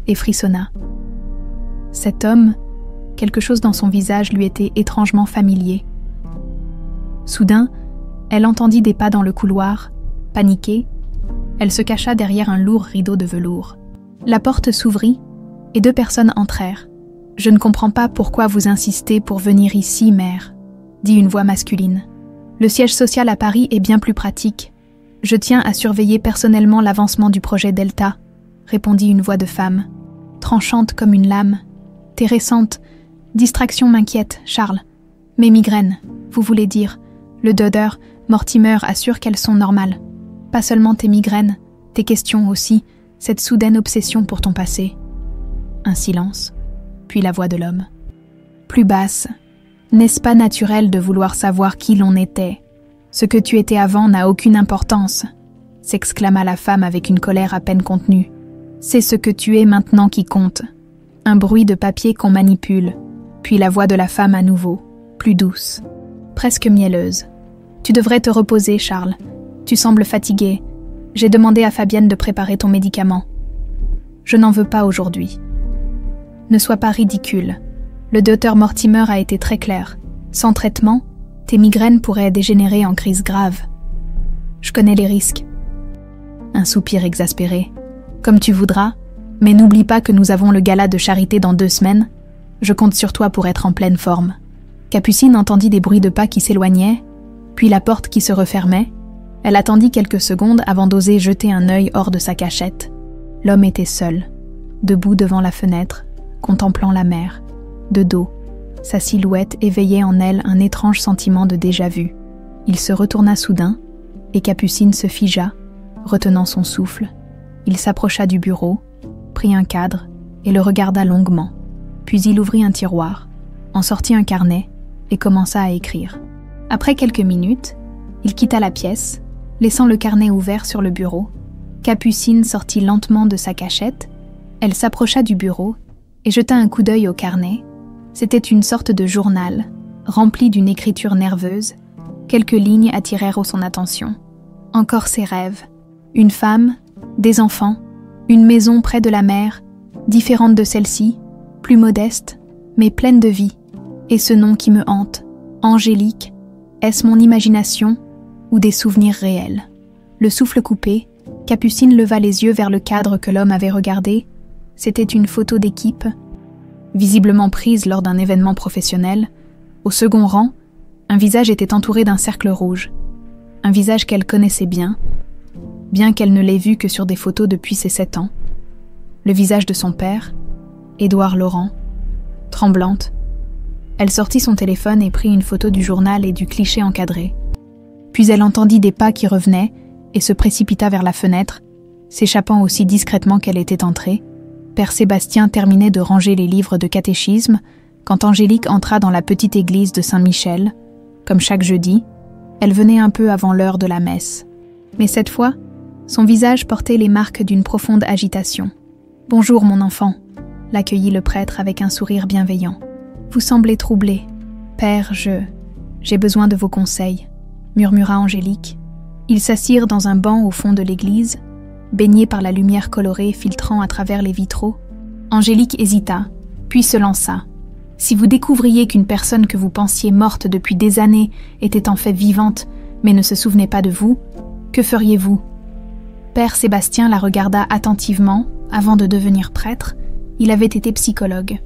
et frissonna. Cet homme, quelque chose dans son visage lui était étrangement familier. Soudain, elle entendit des pas dans le couloir. Paniquée, elle se cacha derrière un lourd rideau de velours. La porte s'ouvrit et 2 personnes entrèrent. « Je ne comprends pas pourquoi vous insistez pour venir ici, mère », dit une voix masculine. « Le siège social à Paris est bien plus pratique. Je tiens à surveiller personnellement l'avancement du projet Delta », répondit une voix de femme, tranchante comme une lame. « Terressante, distraction m'inquiète, Charles. Mes migraines, vous voulez dire. Le docteur Mortimer assure qu'elles sont normales. Pas seulement tes migraines, tes questions aussi, cette soudaine obsession pour ton passé. » Un silence, puis la voix de l'homme. Plus basse. « N'est-ce pas naturel de vouloir savoir qui l'on était ? Ce que tu étais avant n'a aucune importance, » s'exclama la femme avec une colère à peine contenue. « C'est ce que tu es maintenant qui compte. » Un bruit de papier qu'on manipule, puis la voix de la femme à nouveau, plus douce, presque mielleuse. « Tu devrais te reposer, Charles. Tu sembles fatigué. J'ai demandé à Fabienne de préparer ton médicament. Je n'en veux pas aujourd'hui. » Ne sois pas ridicule. Le docteur Mortimer a été très clair. Sans traitement, tes migraines pourraient dégénérer en crise grave. Je connais les risques. Un soupir exaspéré. Comme tu voudras, mais n'oublie pas que nous avons le gala de charité dans 2 semaines. Je compte sur toi pour être en pleine forme. Capucine entendit des bruits de pas qui s'éloignaient, puis la porte qui se refermait. Elle attendit quelques secondes avant d'oser jeter un œil hors de sa cachette. L'homme était seul, debout devant la fenêtre, contemplant la mer. De dos, sa silhouette éveillait en elle un étrange sentiment de déjà-vu. Il se retourna soudain, et Capucine se figea, retenant son souffle. Il s'approcha du bureau, prit un cadre et le regarda longuement. Puis il ouvrit un tiroir, en sortit un carnet et commença à écrire. Après quelques minutes, il quitta la pièce, laissant le carnet ouvert sur le bureau. Capucine sortit lentement de sa cachette. Elle s'approcha du bureau et jeta un coup d'œil au carnet. C'était une sorte de journal, rempli d'une écriture nerveuse. Quelques lignes attirèrent son attention. Encore ses rêves. Une femme, des enfants, une maison près de la mer, différente de celle-ci, plus modeste, mais pleine de vie. Et ce nom qui me hante, Angélique, est-ce mon imagination ou des souvenirs réels? Le souffle coupé, Capucine leva les yeux vers le cadre que l'homme avait regardé. C'était une photo d'équipe, visiblement prise lors d'un événement professionnel. Au second rang, un visage était entouré d'un cercle rouge. Un visage qu'elle connaissait bien qu'elle ne l'ait vu que sur des photos depuis ses 7 ans. Le visage de son père, Édouard Laurent. Tremblante, elle sortit son téléphone et prit une photo du journal et du cliché encadré. Puis elle entendit des pas qui revenaient et se précipita vers la fenêtre, s'échappant aussi discrètement qu'elle était entrée. Père Sébastien terminait de ranger les livres de catéchisme quand Angélique entra dans la petite église de Saint-Michel. Comme chaque jeudi, elle venait un peu avant l'heure de la messe. Mais cette fois, son visage portait les marques d'une profonde agitation. « Bonjour, mon enfant », l'accueillit le prêtre avec un sourire bienveillant. « Vous semblez troublé. Père, j'ai besoin de vos conseils », murmura Angélique. Ils s'assirent dans un banc au fond de l'église, baignés par la lumière colorée filtrant à travers les vitraux. Angélique hésita, puis se lança. « Si vous découvriez qu'une personne que vous pensiez morte depuis des années était en fait vivante, mais ne se souvenait pas de vous, que feriez-vous » Père Sébastien la regarda attentivement. Avant de devenir prêtre, il avait été psychologue.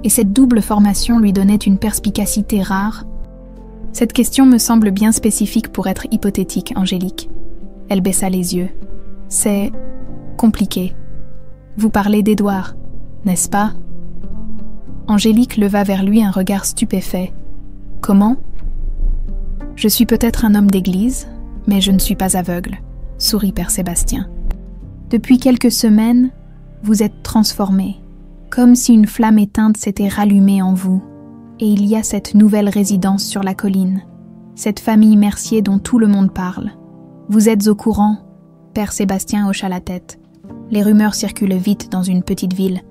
Et cette double formation lui donnait une perspicacité rare. « Cette question me semble bien spécifique pour être hypothétique, Angélique. » Elle baissa les yeux. « C'est compliqué. Vous parlez d'Édouard, n'est-ce pas ?» Angélique leva vers lui un regard stupéfait. « Comment ?»« Je suis peut-être un homme d'église, mais je ne suis pas aveugle. » sourit Père Sébastien. « Depuis quelques semaines, vous êtes transformé, comme si une flamme éteinte s'était rallumée en vous. Et il y a cette nouvelle résidence sur la colline, cette famille Mercier dont tout le monde parle. Vous êtes au courant ?» Père Sébastien hocha la tête. Les rumeurs circulent vite dans une petite ville.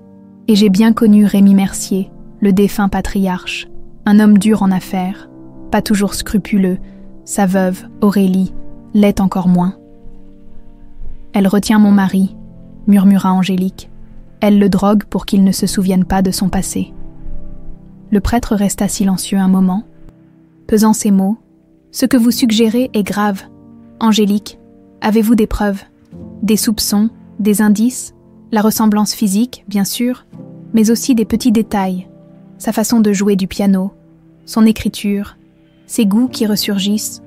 Et j'ai bien connu Rémi Mercier, le défunt patriarche, un homme dur en affaires, pas toujours scrupuleux. Sa veuve, Aurélie, l'est encore moins. « Elle retient mon mari », murmura Angélique. « Elle le drogue pour qu'il ne se souvienne pas de son passé. » Le prêtre resta silencieux un moment, pesant ses mots. « Ce que vous suggérez est grave. Angélique, avez-vous des preuves? Des soupçons, des indices? La ressemblance physique, bien sûr, mais aussi des petits détails. Sa façon de jouer du piano, son écriture, ses goûts qui ressurgissent.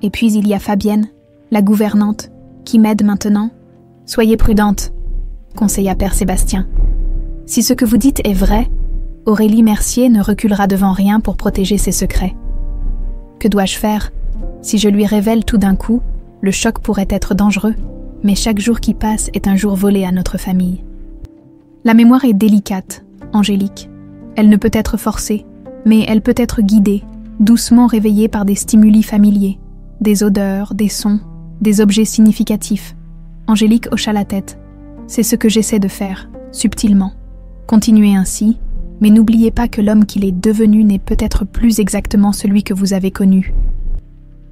Et puis il y a Fabienne, la gouvernante, qui m'aide maintenant. Soyez prudente, conseilla Père Sébastien. Si ce que vous dites est vrai, Aurélie Mercier ne reculera devant rien pour protéger ses secrets. Que dois-je faire? Si je lui révèle tout d'un coup, le choc pourrait être dangereux, mais chaque jour qui passe est un jour volé à notre famille. La mémoire est délicate, Angélique. Elle ne peut être forcée, mais elle peut être guidée, doucement réveillée par des stimuli familiers, des odeurs, des sons, des objets significatifs. Angélique hocha la tête. C'est ce que j'essaie de faire, subtilement. Continuez ainsi, mais n'oubliez pas que l'homme qu'il est devenu n'est peut-être plus exactement celui que vous avez connu.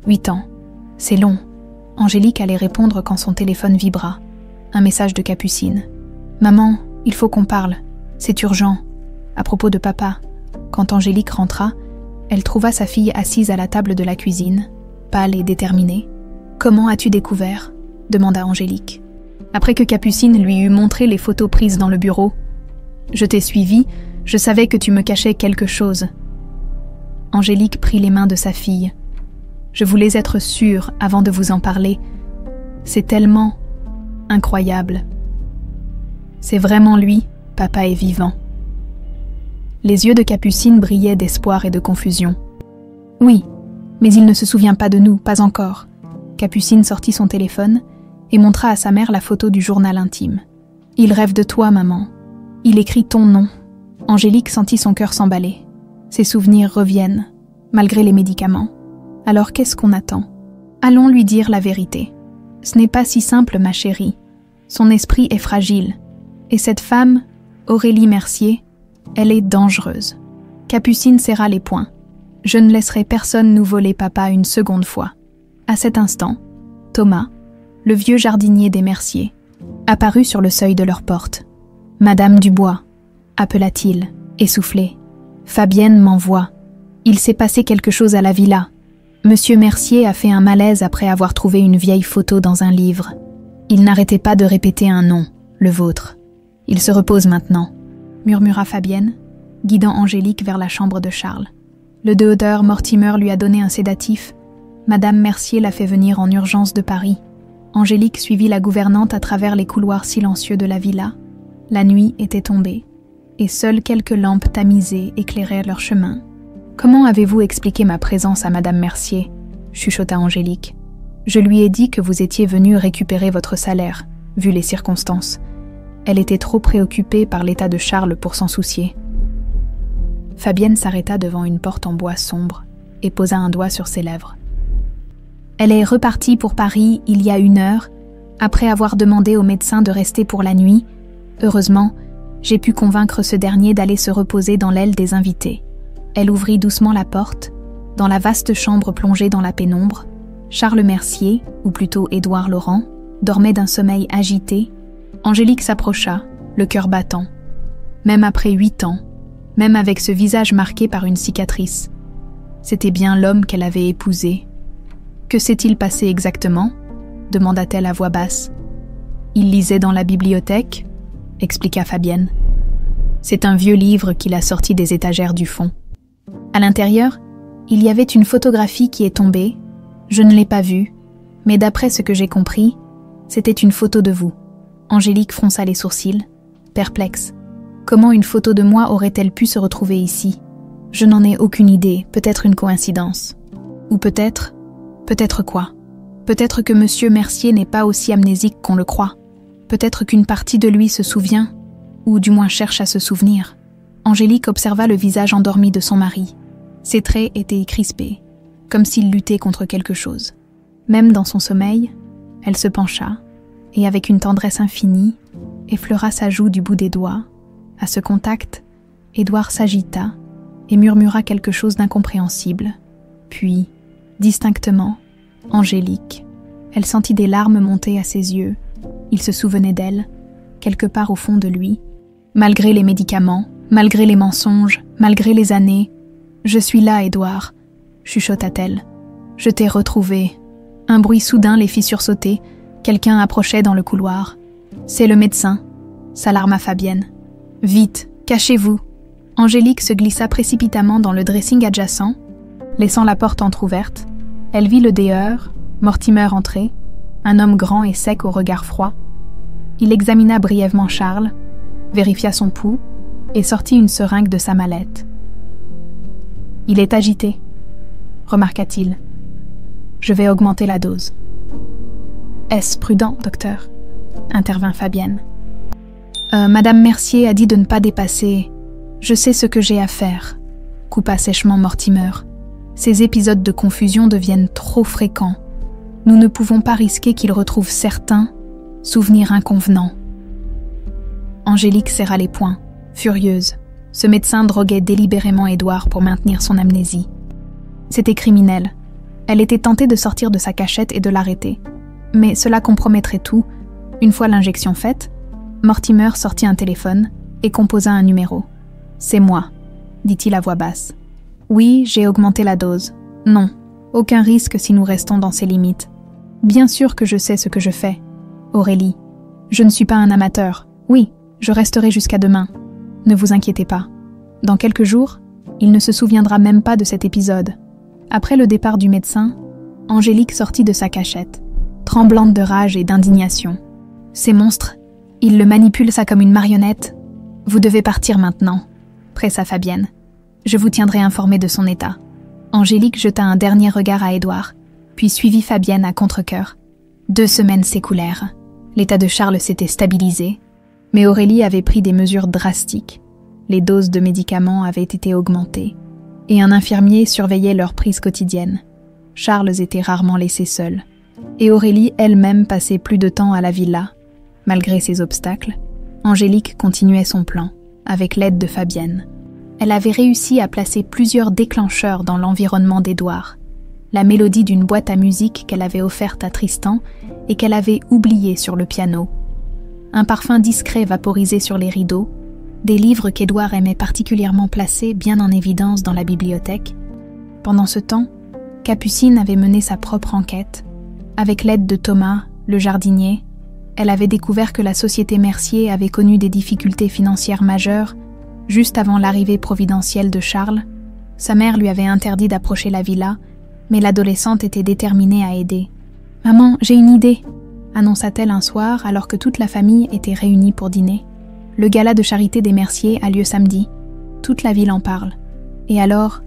8 ans. C'est long. Angélique allait répondre quand son téléphone vibra. Un message de Capucine. « Maman, il faut qu'on parle. C'est urgent. » À propos de papa. Quand Angélique rentra, Elle trouva sa fille assise à la table de la cuisine, pâle et déterminée. « Comment as-tu découvert ?» demanda Angélique. Après que Capucine lui eut montré les photos prises dans le bureau. « Je t'ai suivi, je savais que tu me cachais quelque chose. » Angélique prit les mains de sa fille. « Je voulais être sûre avant de vous en parler. C'est tellement incroyable. C'est vraiment lui, papa est vivant. » Les yeux de Capucine brillaient d'espoir et de confusion. « Oui, mais il ne se souvient pas de nous, pas encore. » Capucine sortit son téléphone et montra à sa mère la photo du journal intime. « Il rêve de toi, maman. Il écrit ton nom. » Angélique sentit son cœur s'emballer. Ses souvenirs reviennent, malgré les médicaments. Alors qu'est-ce qu'on attend? Allons lui dire la vérité. Ce n'est pas si simple, ma chérie. Son esprit est fragile. Et cette femme, Aurélie Mercier, elle est dangereuse. Capucine serra les poings. Je ne laisserai personne nous voler papa une seconde fois. À cet instant, Thomas, le vieux jardinier des Merciers, apparut sur le seuil de leur porte. « Madame Dubois », appela-t-il, essoufflé. « Fabienne m'envoie. Il s'est passé quelque chose à la villa. Monsieur Mercier a fait un malaise après avoir trouvé une vieille photo dans un livre. Il n'arrêtait pas de répéter un nom, le vôtre. Il se repose maintenant. » murmura Fabienne, guidant Angélique vers la chambre de Charles. Le docteur Mortimer lui a donné un sédatif. Madame Mercier l'a fait venir en urgence de Paris. Angélique suivit la gouvernante à travers les couloirs silencieux de la villa. La nuit était tombée, et seules quelques lampes tamisées éclairaient leur chemin. « Comment avez-vous expliqué ma présence à Madame Mercier ?» chuchota Angélique. « Je lui ai dit que vous étiez venu récupérer votre salaire, vu les circonstances. Elle était trop préoccupée par l'état de Charles pour s'en soucier. » Fabienne s'arrêta devant une porte en bois sombre et posa un doigt sur ses lèvres. « Elle est repartie pour Paris il y a 1 heure, après avoir demandé au médecin de rester pour la nuit. Heureusement, j'ai pu convaincre ce dernier d'aller se reposer dans l'aile des invités. » Elle ouvrit doucement la porte. Dans la vaste chambre plongée dans la pénombre, Charles Mercier, ou plutôt Édouard Laurent, dormait d'un sommeil agité. Angélique s'approcha, le cœur battant. Même après 8 ans, même avec ce visage marqué par une cicatrice, c'était bien l'homme qu'elle avait épousé. « Que s'est-il passé exactement ?» demanda-t-elle à voix basse. « Il lisait dans la bibliothèque » expliqua Fabienne. « C'est un vieux livre qu'il a sorti des étagères du fond. À l'intérieur, il y avait une photographie qui est tombée. Je ne l'ai pas vue, mais d'après ce que j'ai compris, c'était une photo de vous. » Angélique fronça les sourcils, perplexe. Comment une photo de moi aurait-elle pu se retrouver ici? Je n'en ai aucune idée, peut-être une coïncidence. Ou peut-être quoi? Peut-être que Monsieur Mercier n'est pas aussi amnésique qu'on le croit. Peut-être qu'une partie de lui se souvient, ou du moins cherche à se souvenir. Angélique observa le visage endormi de son mari. Ses traits étaient crispés, comme s'il luttait contre quelque chose. Même dans son sommeil, elle se pencha, et avec une tendresse infinie, effleura sa joue du bout des doigts. À ce contact, Édouard s'agita et murmura quelque chose d'incompréhensible. Puis, distinctement, Angélique. Elle sentit des larmes monter à ses yeux. Il se souvenait d'elle, quelque part au fond de lui. Malgré les médicaments, malgré les mensonges, malgré les années, « Je suis là, Édouard », chuchota-t-elle. « Je t'ai retrouvé. » Un bruit soudain les fit sursauter. Quelqu'un approchait dans le couloir. « C'est le médecin », s'alarma Fabienne. « Vite, cachez-vous !» Angélique se glissa précipitamment dans le dressing adjacent, laissant la porte entr'ouverte. Elle vit le déheur, Mortimer entrer, un homme grand et sec au regard froid. Il examina brièvement Charles, vérifia son pouls et sortit une seringue de sa mallette. « Il est agité », remarqua-t-il. « Je vais augmenter la dose. »« Est-ce prudent, docteur ?» intervint Fabienne. « Madame Mercier a dit de ne pas dépasser. Je sais ce que j'ai à faire, » coupa sèchement Mortimer. « Ces épisodes de confusion deviennent trop fréquents. Nous ne pouvons pas risquer qu'il retrouve certains souvenirs inconvenants. » Angélique serra les poings, furieuse. Ce médecin droguait délibérément Édouard pour maintenir son amnésie. C'était criminel. Elle était tentée de sortir de sa cachette et de l'arrêter. Mais cela compromettrait tout. Une fois l'injection faite, Mortimer sortit un téléphone et composa un numéro. « C'est moi », dit-il à voix basse. « Oui, j'ai augmenté la dose. Non, aucun risque si nous restons dans ces limites. Bien sûr que je sais ce que je fais. Aurélie, je ne suis pas un amateur. Oui, je resterai jusqu'à demain. Ne vous inquiétez pas. Dans quelques jours, il ne se souviendra même pas de cet épisode. Après le départ du médecin, Angélique sortit de sa cachette, tremblante de rage et d'indignation. Ces monstres, ils le manipulent ça comme une marionnette. Vous devez partir maintenant, pressa Fabienne. Je vous tiendrai informé de son état. Angélique jeta un dernier regard à Édouard, puis suivit Fabienne à contre-cœur. 2 semaines s'écoulèrent. L'état de Charles s'était stabilisé, mais Aurélie avait pris des mesures drastiques. Les doses de médicaments avaient été augmentées, et un infirmier surveillait leur prise quotidienne. Charles était rarement laissé seul, et Aurélie elle-même passait plus de temps à la villa. Malgré ces obstacles, Angélique continuait son plan, avec l'aide de Fabienne. Elle avait réussi à placer plusieurs déclencheurs dans l'environnement d'Édouard. La mélodie d'une boîte à musique qu'elle avait offerte à Tristan et qu'elle avait oubliée sur le piano. Un parfum discret vaporisé sur les rideaux, des livres qu'Édouard aimait particulièrement placer bien en évidence dans la bibliothèque. Pendant ce temps, Capucine avait mené sa propre enquête. Avec l'aide de Thomas, le jardinier, elle avait découvert que la société Mercier avait connu des difficultés financières majeures juste avant l'arrivée providentielle de Charles. Sa mère lui avait interdit d'approcher la villa, mais l'adolescente était déterminée à aider. « Maman, j'ai une idée !» annonça-t-elle un soir alors que toute la famille était réunie pour dîner. Le gala de charité des Merciers a lieu samedi. Toute la ville en parle. « Et alors ?»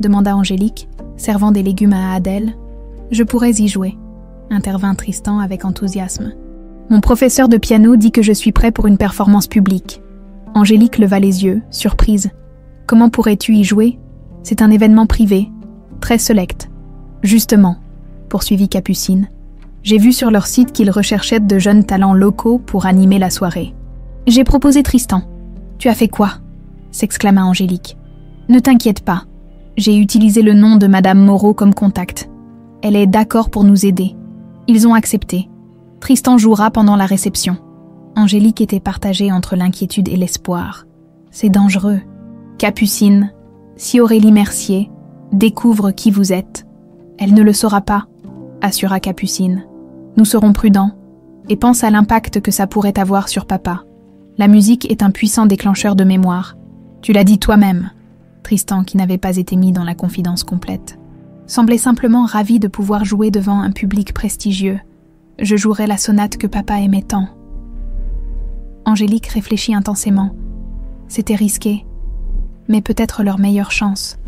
demanda Angélique, servant des légumes à Adèle. « Je pourrais y jouer », intervint Tristan avec enthousiasme. « Mon professeur de piano dit que je suis prêt pour une performance publique. » Angélique leva les yeux, surprise. « Comment pourrais-tu y jouer ? C'est un événement privé, très select. » « Justement, » poursuivit Capucine, « j'ai vu sur leur site qu'ils recherchaient de jeunes talents locaux pour animer la soirée. »« J'ai proposé Tristan. »« Tu as fait quoi ?» s'exclama Angélique. « Ne t'inquiète pas. J'ai utilisé le nom de Madame Moreau comme contact. Elle est d'accord pour nous aider. Ils ont accepté. Tristan jouera pendant la réception. » Angélique était partagée entre l'inquiétude et l'espoir. « C'est dangereux. Capucine, si Aurélie Mercier découvre qui vous êtes, elle ne le saura pas, assura Capucine. Nous serons prudents et pense à l'impact que ça pourrait avoir sur papa. La musique est un puissant déclencheur de mémoire. Tu l'as dit toi-même. Tristan, qui n'avait pas été mis dans la confidence complète, semblait simplement ravi de pouvoir jouer devant un public prestigieux. Je jouerai la sonate que papa aimait tant. Angélique réfléchit intensément. C'était risqué, mais peut-être leur meilleure chance.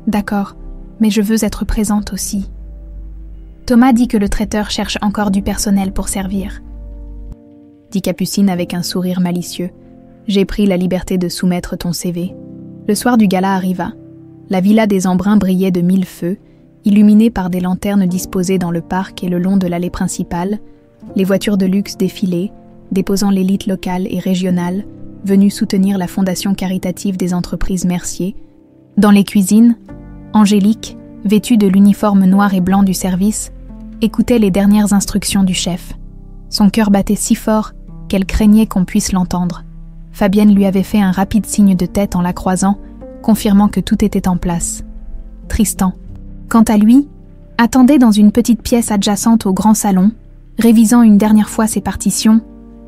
D'accord. Mais je veux être présente aussi. Thomas dit que le traiteur cherche encore du personnel pour servir. Dit Capucine avec un sourire malicieux. J'ai pris la liberté de soumettre ton CV. Le soir du gala arriva. La villa des Embruns brillait de 1000 feux, illuminée par des lanternes disposées dans le parc et le long de l'allée principale. Les voitures de luxe défilaient, déposant l'élite locale et régionale, venue soutenir la fondation caritative des entreprises Mercier. Dans les cuisines, Angélique, vêtue de l'uniforme noir et blanc du service, écoutait les dernières instructions du chef. Son cœur battait si fort qu'elle craignait qu'on puisse l'entendre. Fabienne lui avait fait un rapide signe de tête en la croisant, confirmant que tout était en place. Tristan, quant à lui, attendait dans une petite pièce adjacente au grand salon, révisant une dernière fois ses partitions.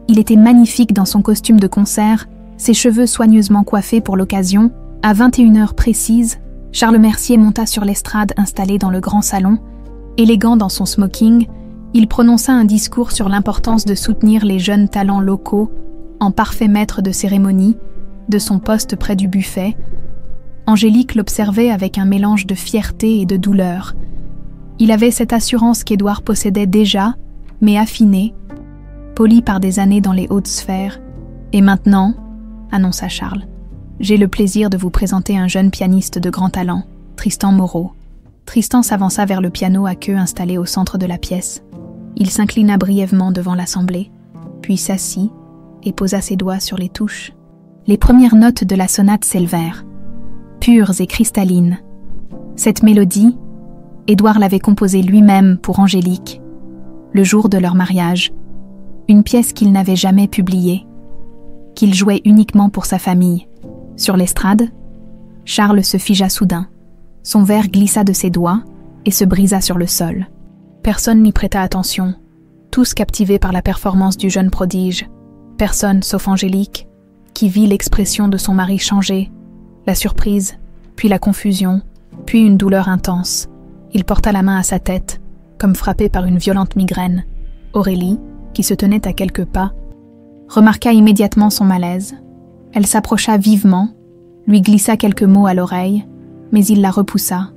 Il était magnifique dans son costume de concert, ses cheveux soigneusement coiffés pour l'occasion. À 21h précises, Charles Mercier monta sur l'estrade installée dans le grand salon. Élégant dans son smoking, il prononça un discours sur l'importance de soutenir les jeunes talents locaux, en parfait maître de cérémonie, de son poste près du buffet. Angélique l'observait avec un mélange de fierté et de douleur. Il avait cette assurance qu'Édouard possédait déjà, mais affinée, poli par des années dans les hautes sphères. « Et maintenant, » annonça Charles, j'ai le plaisir de vous présenter un jeune pianiste de grand talent, Tristan Moreau. Tristan s'avança vers le piano à queue installé au centre de la pièce. Il s'inclina brièvement devant l'assemblée, puis s'assit et posa ses doigts sur les touches. Les premières notes de la sonate s'élevèrent, pures et cristallines. Cette mélodie, Édouard l'avait composée lui-même pour Angélique, le jour de leur mariage, une pièce qu'il n'avait jamais publiée, qu'il jouait uniquement pour sa famille. Sur l'estrade, Charles se figea soudain, Son verre glissa de ses doigts et se brisa sur le sol. Personne n'y prêta attention, tous captivés par la performance du jeune prodige. Personne sauf Angélique, qui vit l'expression de son mari changer, la surprise, puis la confusion, puis une douleur intense. Il porta la main à sa tête, comme frappé par une violente migraine. Aurélie, qui se tenait à quelques pas, remarqua immédiatement son malaise. Elle s'approcha vivement, lui glissa quelques mots à l'oreille, mais il la repoussa.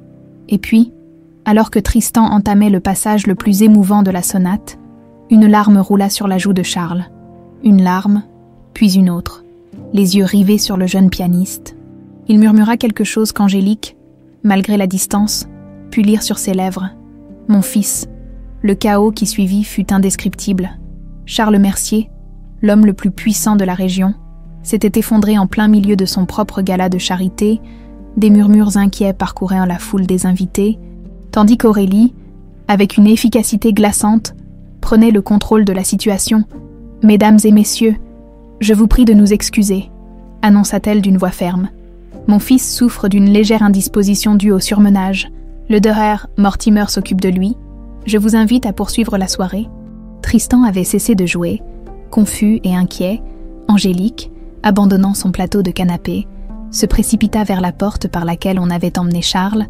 Et puis, alors que Tristan entamait le passage le plus émouvant de la sonate, une larme roula sur la joue de Charles. Une larme, puis une autre, les yeux rivés sur le jeune pianiste. Il murmura quelque chose qu'Angélique, malgré la distance, put lire sur ses lèvres. « Mon fils ». Le chaos qui suivit fut indescriptible. Charles Mercier, l'homme le plus puissant de la région, s'était effondré en plein milieu de son propre gala de charité. Des murmures inquiets parcouraient la foule des invités, tandis qu'Aurélie, avec une efficacité glaçante, prenait le contrôle de la situation. « Mesdames et messieurs, je vous prie de nous excuser », annonça-t-elle d'une voix ferme. « Mon fils souffre d'une légère indisposition due au surmenage. Le Dürer Mortimer s'occupe de lui. Je vous invite à poursuivre la soirée. » Tristan avait cessé de jouer. Confus et inquiet, Angélique, abandonnant son plateau de canapé, se précipita vers la porte par laquelle on avait emmené Charles,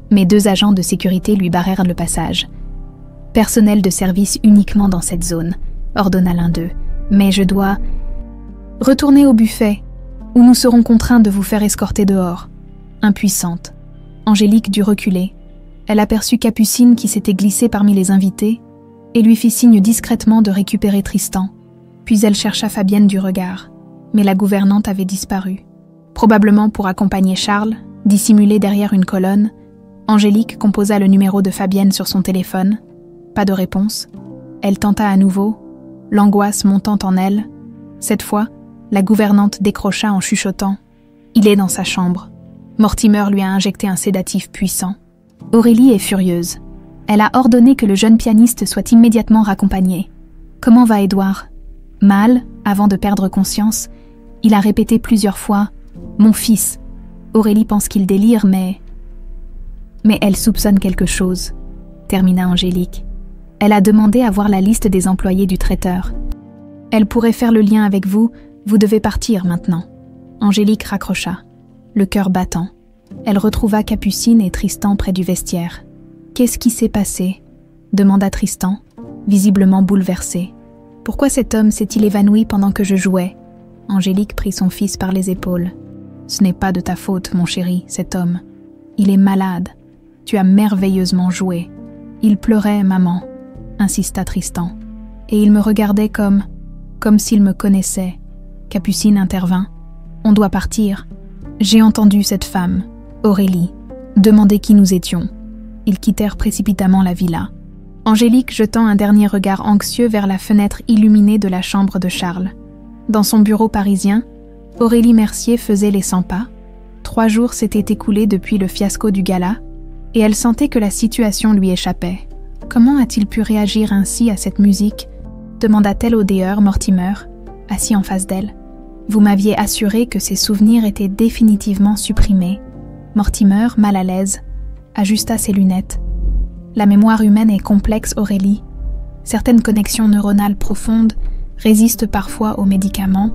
mais 2 agents de sécurité lui barrèrent le passage. « Personnel de service uniquement dans cette zone », ordonna l'un d'eux. « Mais je dois... » « Retournez au buffet, où nous serons contraints de vous faire escorter dehors. » Impuissante, Angélique dut reculer. Elle aperçut Capucine qui s'était glissée parmi les invités et lui fit signe discrètement de récupérer Tristan. Puis elle chercha Fabienne du regard, mais la gouvernante avait disparu. Probablement pour accompagner Charles, dissimulé derrière une colonne, Angélique composa le numéro de Fabienne sur son téléphone. Pas de réponse. Elle tenta à nouveau, l'angoisse montant en elle. Cette fois, la gouvernante décrocha en chuchotant. « Il est dans sa chambre. » Mortimer lui a injecté un sédatif puissant. Aurélie est furieuse. Elle a ordonné que le jeune pianiste soit immédiatement raccompagné. Comment va Édouard? Mal, avant de perdre conscience, il a répété plusieurs fois « Mon fils ». Aurélie pense qu'il délire, mais elle soupçonne quelque chose, termina Angélique. Elle a demandé à voir la liste des employés du traiteur. Elle pourrait faire le lien avec vous, vous devez partir maintenant. Angélique raccrocha, le cœur battant. Elle retrouva Capucine et Tristan près du vestiaire. « Qu'est-ce qui s'est passé ?» demanda Tristan, visiblement bouleversé. « Pourquoi cet homme s'est-il évanoui pendant que je jouais ?» Angélique prit son fils par les épaules. « Ce n'est pas de ta faute, mon chéri, cet homme. Il est malade. Tu as merveilleusement joué. Il pleurait, maman, » insista Tristan. « Et il me regardait comme s'il me connaissait. » Capucine intervint. « On doit partir. J'ai entendu cette femme, Aurélie, demander qui nous étions. » Ils quittèrent précipitamment la villa. Angélique jetant un dernier regard anxieux vers la fenêtre illuminée de la chambre de Charles. Dans son bureau parisien, Aurélie Mercier faisait les 100 pas. 3 jours s'étaient écoulés depuis le fiasco du gala, et elle sentait que la situation lui échappait. Comment a-t-il pu réagir ainsi à cette musique ? Demanda-t-elle au Dürer Mortimer, assis en face d'elle. Vous m'aviez assuré que ses souvenirs étaient définitivement supprimés. Mortimer, mal à l'aise, ajusta ses lunettes. La mémoire humaine est complexe, Aurélie. Certaines connexions neuronales profondes résistent parfois aux médicaments.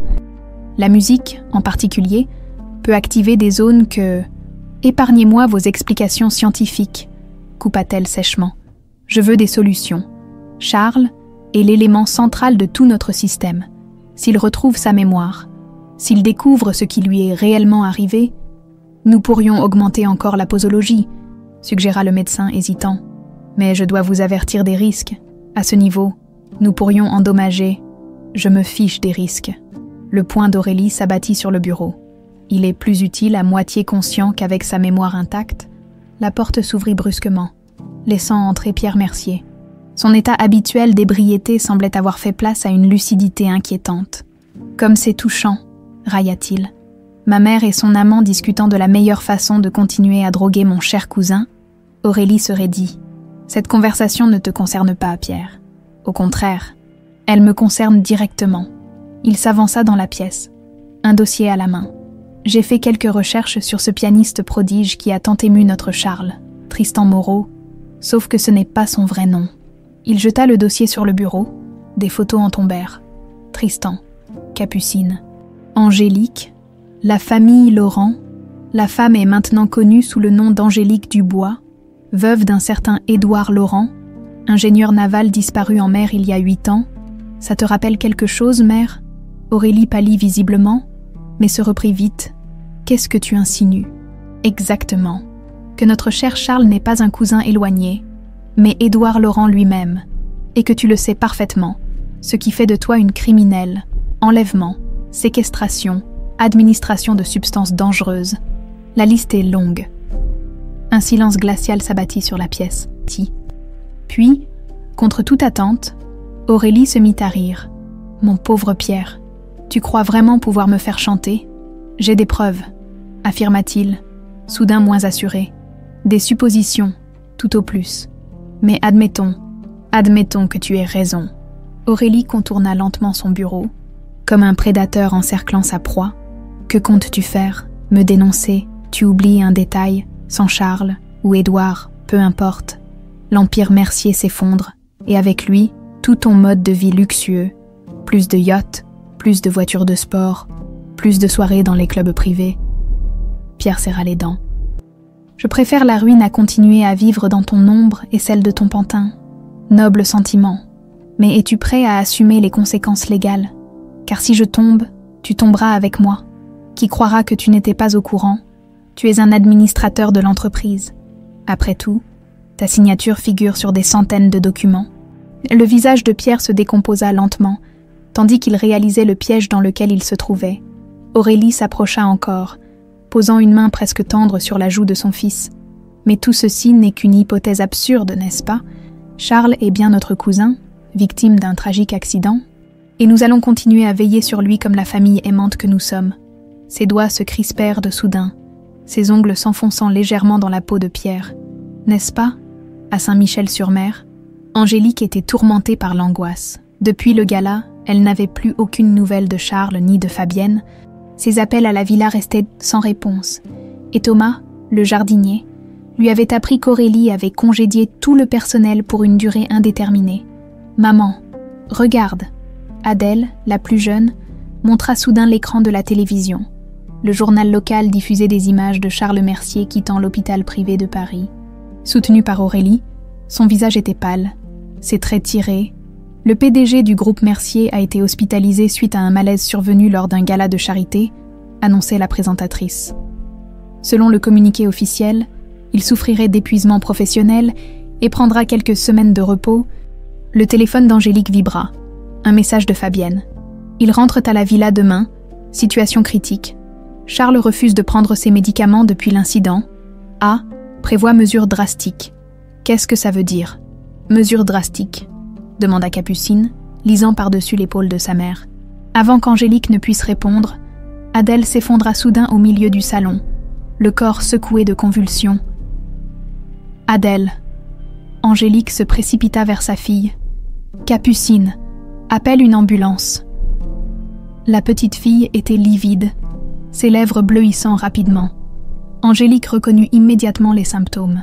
La musique, en particulier, peut activer des zones que... Épargnez-moi vos explications scientifiques, coupa-t-elle sèchement. Je veux des solutions. Charles est l'élément central de tout notre système. S'il retrouve sa mémoire, s'il découvre ce qui lui est réellement arrivé, nous pourrions augmenter encore la posologie, suggéra le médecin hésitant. Mais je dois vous avertir des risques. À ce niveau, nous pourrions endommager. Je me fiche des risques. Le poing d'Aurélie s'abattit sur le bureau. Il est plus utile à moitié conscient qu'avec sa mémoire intacte. La porte s'ouvrit brusquement, laissant entrer Pierre Mercier. Son état habituel d'ébriété semblait avoir fait place à une lucidité inquiétante. « Comme c'est touchant », railla-t-il. « Ma mère et son amant discutant de la meilleure façon de continuer à droguer mon cher cousin. » Aurélie se raidit. « Cette conversation ne te concerne pas, Pierre. Au contraire, elle me concerne directement. » Il s'avança dans la pièce, un dossier à la main. « J'ai fait quelques recherches sur ce pianiste prodige qui a tant ému notre Charles, Tristan Moreau, sauf que ce n'est pas son vrai nom. Il jeta le dossier sur le bureau, des photos en tombèrent. Tristan, Capucine, Angélique, la famille Laurent, la femme est maintenant connue sous le nom d'Angélique Dubois, veuve d'un certain Édouard Laurent, ingénieur naval disparu en mer il y a 8 ans. Ça te rappelle quelque chose, mère ? Aurélie pâlit visiblement, mais se reprit vite. Qu'est-ce que tu insinues ? Exactement. Que notre cher Charles n'est pas un cousin éloigné, mais Édouard Laurent lui-même, et que tu le sais parfaitement, ce qui fait de toi une criminelle, enlèvement, séquestration, administration de substances dangereuses. La liste est longue. Un silence glacial s'abattit sur la pièce. Puis, contre toute attente, Aurélie se mit à rire. « Mon pauvre Pierre, tu crois vraiment pouvoir me faire chanter ? J'ai des preuves, affirma-t-il, soudain moins assuré. Des suppositions, tout au plus. Mais admettons que tu aies raison. » Aurélie contourna lentement son bureau, comme un prédateur encerclant sa proie. « Que comptes-tu faire ? Me dénoncer ? Tu oublies un détail, sans Charles ou Édouard, peu importe. L'empire Mercier s'effondre, et avec lui, tout ton mode de vie luxueux. Plus de yachts, plus de voitures de sport, plus de soirées dans les clubs privés. » Pierre serra les dents. « Je préfère la ruine à continuer à vivre dans ton ombre et celle de ton pantin. Noble sentiment. Mais es-tu prêt à assumer les conséquences légales ? Car si je tombe, tu tomberas avec moi. Qui croira que tu n'étais pas au courant ? Tu es un administrateur de l'entreprise. Après tout, ta signature figure sur des centaines de documents. » Le visage de Pierre se décomposa lentement, tandis qu'il réalisait le piège dans lequel il se trouvait. Aurélie s'approcha encore, posant une main presque tendre sur la joue de son fils. « Mais tout ceci n'est qu'une hypothèse absurde, n'est-ce pas ? Charles est bien notre cousin, victime d'un tragique accident, et nous allons continuer à veiller sur lui comme la famille aimante que nous sommes. » Ses doigts se crispèrent de soudain, ses ongles s'enfonçant légèrement dans la peau de Pierre. N'est-ce pas ? À Saint-Michel-sur-Mer, Angélique était tourmentée par l'angoisse. Depuis le gala, elle n'avait plus aucune nouvelle de Charles ni de Fabienne. Ses appels à la villa restaient sans réponse. Et Thomas, le jardinier, lui avait appris qu'Aurélie avait congédié tout le personnel pour une durée indéterminée. « Maman, regarde !» Adèle, la plus jeune, montra soudain l'écran de la télévision. Le journal local diffusait des images de Charles Mercier quittant l'hôpital privé de Paris. Soutenu par Aurélie, son visage était pâle, ses traits tirés. Le PDG du groupe Mercier a été hospitalisé suite à un malaise survenu lors d'un gala de charité, annonçait la présentatrice. Selon le communiqué officiel, il souffrirait d'épuisement professionnel et prendra quelques semaines de repos. Le téléphone d'Angélique vibra. Un message de Fabienne. Ils rentrent à la villa demain. Situation critique. Charles refuse de prendre ses médicaments depuis l'incident. A. Prévoit mesures drastiques. Qu'est-ce que ça veut dire ? Mesures drastiques, demanda Capucine, lisant par-dessus l'épaule de sa mère. Avant qu'Angélique ne puisse répondre, Adèle s'effondra soudain au milieu du salon, le corps secoué de convulsions. Adèle. Angélique se précipita vers sa fille. Capucine, appelle une ambulance. La petite fille était livide, ses lèvres bleuissant rapidement. Angélique reconnut immédiatement les symptômes.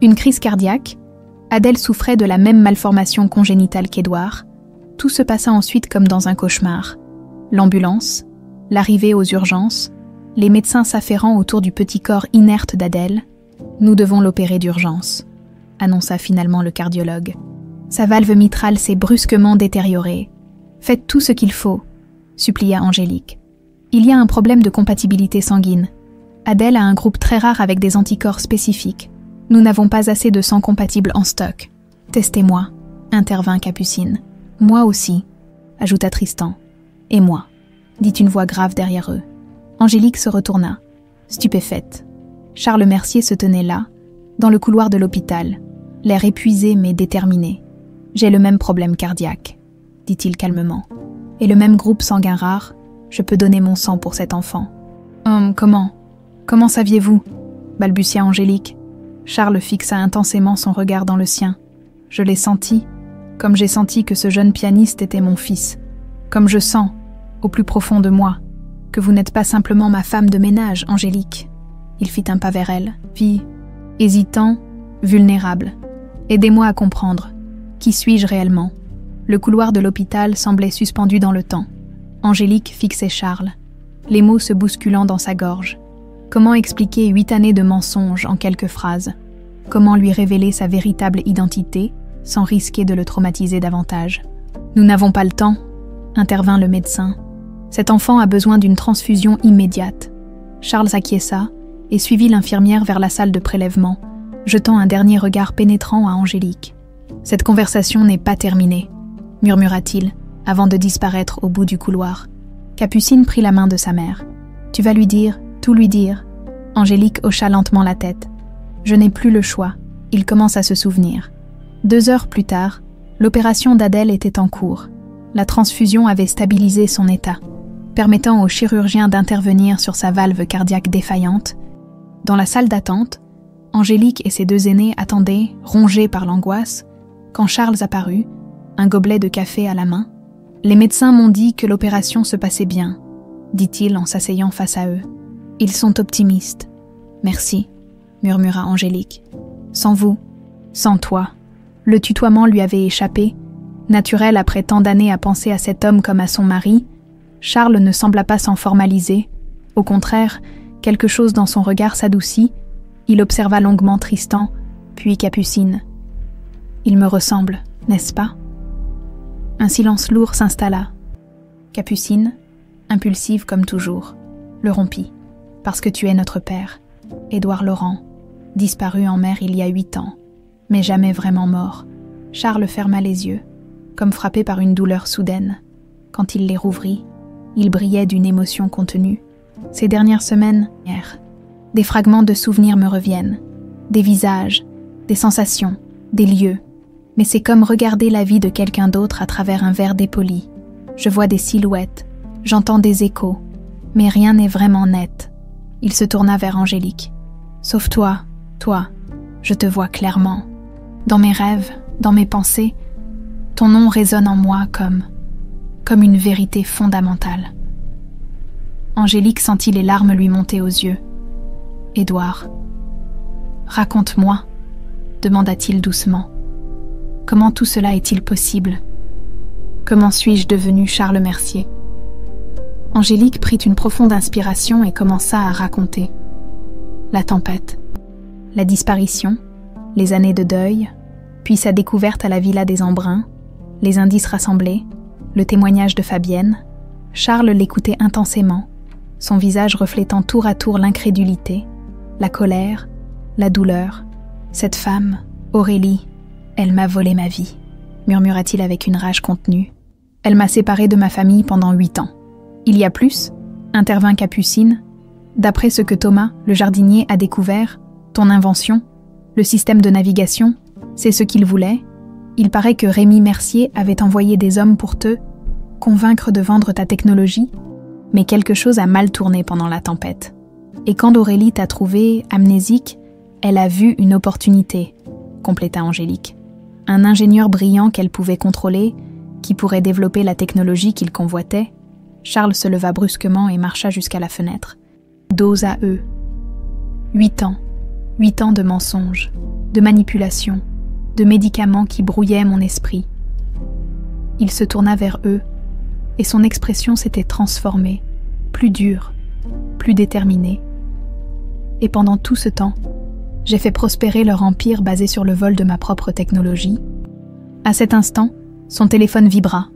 Une crise cardiaque, Adèle souffrait de la même malformation congénitale qu'Édouard. Tout se passa ensuite comme dans un cauchemar. L'ambulance, l'arrivée aux urgences, les médecins s'affairant autour du petit corps inerte d'Adèle. « Nous devons l'opérer d'urgence », annonça finalement le cardiologue. Sa valve mitrale s'est brusquement détériorée. « Faites tout ce qu'il faut », supplia Angélique. « Il y a un problème de compatibilité sanguine. Adèle a un groupe très rare avec des anticorps spécifiques. Nous n'avons pas assez de sang compatible en stock. Testez-moi, intervint Capucine. Moi aussi, ajouta Tristan. Et moi, dit une voix grave derrière eux. Angélique se retourna, stupéfaite. Charles Mercier se tenait là, dans le couloir de l'hôpital, l'air épuisé mais déterminé. J'ai le même problème cardiaque, dit-il calmement. Et le même groupe sanguin rare, je peux donner mon sang pour cet enfant. Comment saviez-vous ? Balbutia Angélique. Charles fixa intensément son regard dans le sien. Je l'ai senti, comme j'ai senti que ce jeune pianiste était mon fils. Comme je sens, au plus profond de moi, que vous n'êtes pas simplement ma femme de ménage, Angélique. » Il fit un pas vers elle, puis, hésitant, vulnérable. « Aidez-moi à comprendre. Qui suis-je réellement ?» Le couloir de l'hôpital semblait suspendu dans le temps. Angélique fixait Charles, les mots se bousculant dans sa gorge. Comment expliquer 8 années de mensonges en quelques phrases? Comment lui révéler sa véritable identité sans risquer de le traumatiser davantage? « Nous n'avons pas le temps, » intervint le médecin. « Cet enfant a besoin d'une transfusion immédiate. » Charles acquiesça et suivit l'infirmière vers la salle de prélèvement, jetant un dernier regard pénétrant à Angélique. « Cette conversation n'est pas terminée, » murmura-t-il, avant de disparaître au bout du couloir. Capucine prit la main de sa mère. « Tu vas lui dire, tout lui dire. » Angélique hocha lentement la tête. « Je n'ai plus le choix. » Il commence à se souvenir. 2 heures plus tard, l'opération d'Adèle était en cours. La transfusion avait stabilisé son état, permettant au chirurgien d'intervenir sur sa valve cardiaque défaillante. Dans la salle d'attente, Angélique et ses 2 aînés attendaient, rongés par l'angoisse, quand Charles apparut, un gobelet de café à la main. « Les médecins m'ont dit que l'opération se passait bien, » dit-il en s'asseyant face à eux. « Ils sont optimistes. »« Merci, » murmura Angélique. « Sans vous, sans toi. » Le tutoiement lui avait échappé. Naturel après tant d'années à penser à cet homme comme à son mari, Charles ne sembla pas s'en formaliser. Au contraire, quelque chose dans son regard s'adoucit. Il observa longuement Tristan, puis Capucine. « Il me ressemble, n'est-ce pas ?» Un silence lourd s'installa. Capucine, impulsive comme toujours, le rompit. « Parce que tu es notre père, Édouard Laurent, disparu en mer il y a 8 ans, mais jamais vraiment mort. » Charles ferma les yeux, comme frappé par une douleur soudaine. Quand il les rouvrit, il brillait d'une émotion contenue. Ces dernières semaines, des fragments de souvenirs me reviennent, des visages, des sensations, des lieux. Mais c'est comme regarder la vie de quelqu'un d'autre à travers un verre dépoli. Je vois des silhouettes, j'entends des échos, mais rien n'est vraiment net. Il se tourna vers Angélique. « Sauf toi, je te vois clairement. Dans mes rêves, dans mes pensées, ton nom résonne en moi comme une vérité fondamentale. » Angélique sentit les larmes lui monter aux yeux. « Édouard, raconte-moi, » demanda-t-il doucement. « Comment tout cela est-il possible? Comment suis-je devenu Charles Mercier ?» Angélique prit une profonde inspiration et commença à raconter. La tempête, la disparition, les années de deuil, puis sa découverte à la villa des Embruns, les indices rassemblés, le témoignage de Fabienne. Charles l'écoutait intensément, son visage reflétant tour à tour l'incrédulité, la colère, la douleur. « Cette femme, Aurélie, elle m'a volé ma vie, » murmura-t-il avec une rage contenue. « Elle m'a séparé de ma famille pendant 8 ans. » « Il y a plus ?» intervint Capucine. « D'après ce que Thomas, le jardinier, a découvert, ton invention, le système de navigation, c'est ce qu'il voulait. Il paraît que Rémi Mercier avait envoyé des hommes pour te convaincre de vendre ta technologie, mais quelque chose a mal tourné pendant la tempête. Et quand Aurélie t'a trouvé amnésique, elle a vu une opportunité, » compléta Angélique. « Un ingénieur brillant qu'elle pouvait contrôler, qui pourrait développer la technologie qu'il convoitait. » Charles se leva brusquement et marcha jusqu'à la fenêtre. Dos à eux. 8 ans. 8 ans de mensonges, de manipulations, de médicaments qui brouillaient mon esprit. Il se tourna vers eux, et son expression s'était transformée, plus dure, plus déterminée. Et pendant tout ce temps, j'ai fait prospérer leur empire basé sur le vol de ma propre technologie. À cet instant, son téléphone vibra.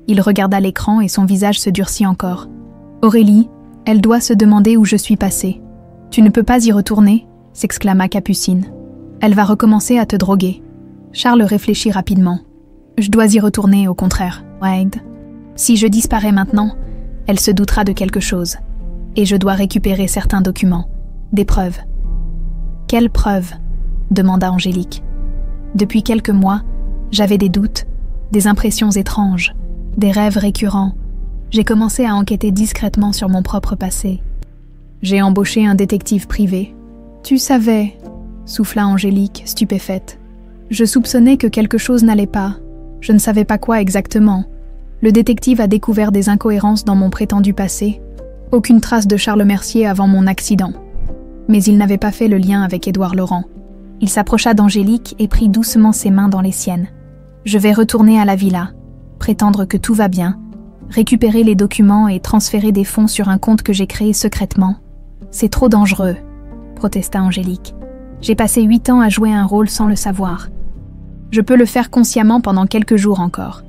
Il regarda l'écran et son visage se durcit encore. « Aurélie, elle doit se demander où je suis passée. Tu ne peux pas y retourner ?» s'exclama Capucine. « Elle va recommencer à te droguer. » Charles réfléchit rapidement. « Je dois y retourner, au contraire, Wade. Si je disparais maintenant, elle se doutera de quelque chose. Et je dois récupérer certains documents, des preuves. » « Quelles preuves ?» demanda Angélique. « Depuis quelques mois, j'avais des doutes, des impressions étranges. Des rêves récurrents. J'ai commencé à enquêter discrètement sur mon propre passé. J'ai embauché un détective privé. « Tu savais » souffla Angélique, stupéfaite. « Je soupçonnais que quelque chose n'allait pas. Je ne savais pas quoi exactement. Le détective a découvert des incohérences dans mon prétendu passé. Aucune trace de Charles Mercier avant mon accident. Mais il n'avait pas fait le lien avec Édouard Laurent. Il s'approcha d'Angélique et prit doucement ses mains dans les siennes. Je vais retourner à la villa, prétendre que tout va bien, récupérer les documents et transférer des fonds sur un compte que j'ai créé secrètement. C'est trop dangereux, protesta Angélique. J'ai passé 8 ans à jouer un rôle sans le savoir. Je peux le faire consciemment pendant quelques jours encore.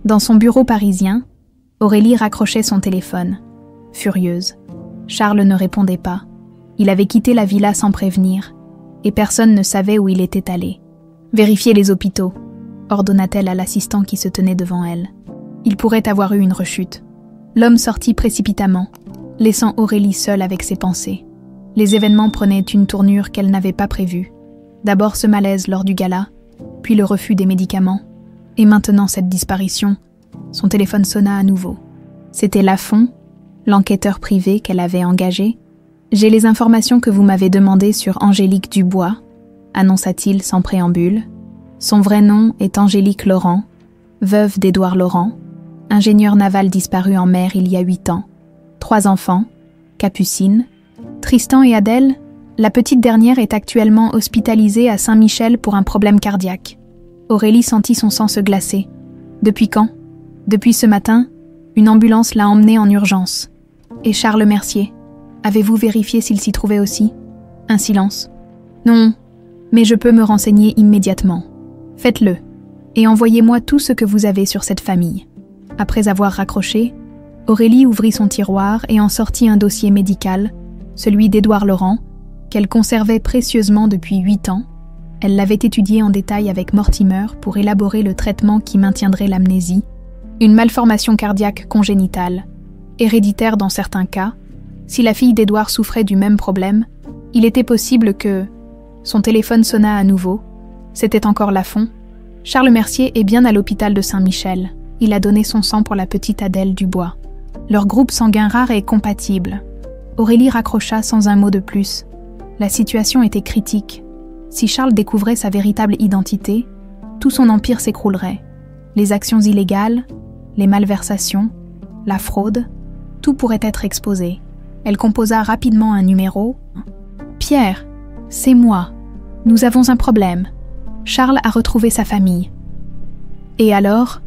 Dans son bureau parisien, Aurélie raccrochait son téléphone, furieuse. Charles ne répondait pas. Il avait quitté la villa sans prévenir, et personne ne savait où il était allé. Vérifiez les hôpitaux, ordonna-t-elle à l'assistant qui se tenait devant elle. Il pourrait avoir eu une rechute. L'homme sortit précipitamment, laissant Aurélie seule avec ses pensées. Les événements prenaient une tournure qu'elle n'avait pas prévue. D'abord ce malaise lors du gala, puis le refus des médicaments, et maintenant cette disparition. Son téléphone sonna à nouveau. C'était Lafont, l'enquêteur privé qu'elle avait engagé. « J'ai les informations que vous m'avez demandées sur Angélique Dubois », annonça-t-il sans préambule. Son vrai nom est Angélique Laurent, veuve d'Édouard Laurent, ingénieur naval disparu en mer il y a 8 ans. 3 enfants, Capucine, Tristan et Adèle. La petite dernière est actuellement hospitalisée à Saint-Michel pour un problème cardiaque. Aurélie sentit son sang se glacer. Depuis quand ? Depuis ce matin, une ambulance l'a emmenée en urgence. Et Charles Mercier, avez-vous vérifié s'il s'y trouvait aussi ? Un silence. Non, mais je peux me renseigner immédiatement. Faites-le, et envoyez-moi tout ce que vous avez sur cette famille. Après avoir raccroché, Aurélie ouvrit son tiroir et en sortit un dossier médical, celui d'Édouard Laurent, qu'elle conservait précieusement depuis 8 ans. Elle l'avait étudié en détail avec Mortimer pour élaborer le traitement qui maintiendrait l'amnésie, une malformation cardiaque congénitale, héréditaire dans certains cas. Si la fille d'Édouard souffrait du même problème, il était possible que... Son téléphone sonna à nouveau. C'était encore Lafont. Charles Mercier est bien à l'hôpital de Saint-Michel. Il a donné son sang pour la petite Adèle Dubois. Leur groupe sanguin rare est compatible. Aurélie raccrocha sans un mot de plus. La situation était critique. Si Charles découvrait sa véritable identité, tout son empire s'écroulerait. Les actions illégales, les malversations, la fraude, tout pourrait être exposé. Elle composa rapidement un numéro. « Pierre, c'est moi. Nous avons un problème. Charles a retrouvé sa famille. »« Et alors ?»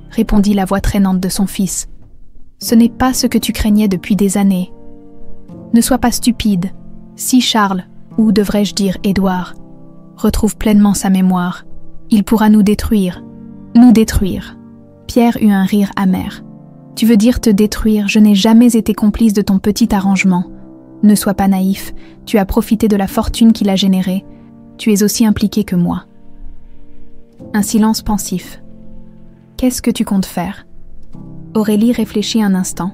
répondit la voix traînante de son fils. « Ce n'est pas ce que tu craignais depuis des années. Ne sois pas stupide. Si Charles, ou devrais-je dire Édouard, retrouve pleinement sa mémoire, il pourra nous détruire. Nous détruire. » Pierre eut un rire amer. « Tu veux dire te détruire, je n'ai jamais été complice de ton petit arrangement. Ne sois pas naïf, tu as profité de la fortune qu'il a générée. Tu es aussi impliqué que moi. » Un silence pensif. « Qu'est-ce que tu comptes faire ?» Aurélie réfléchit un instant.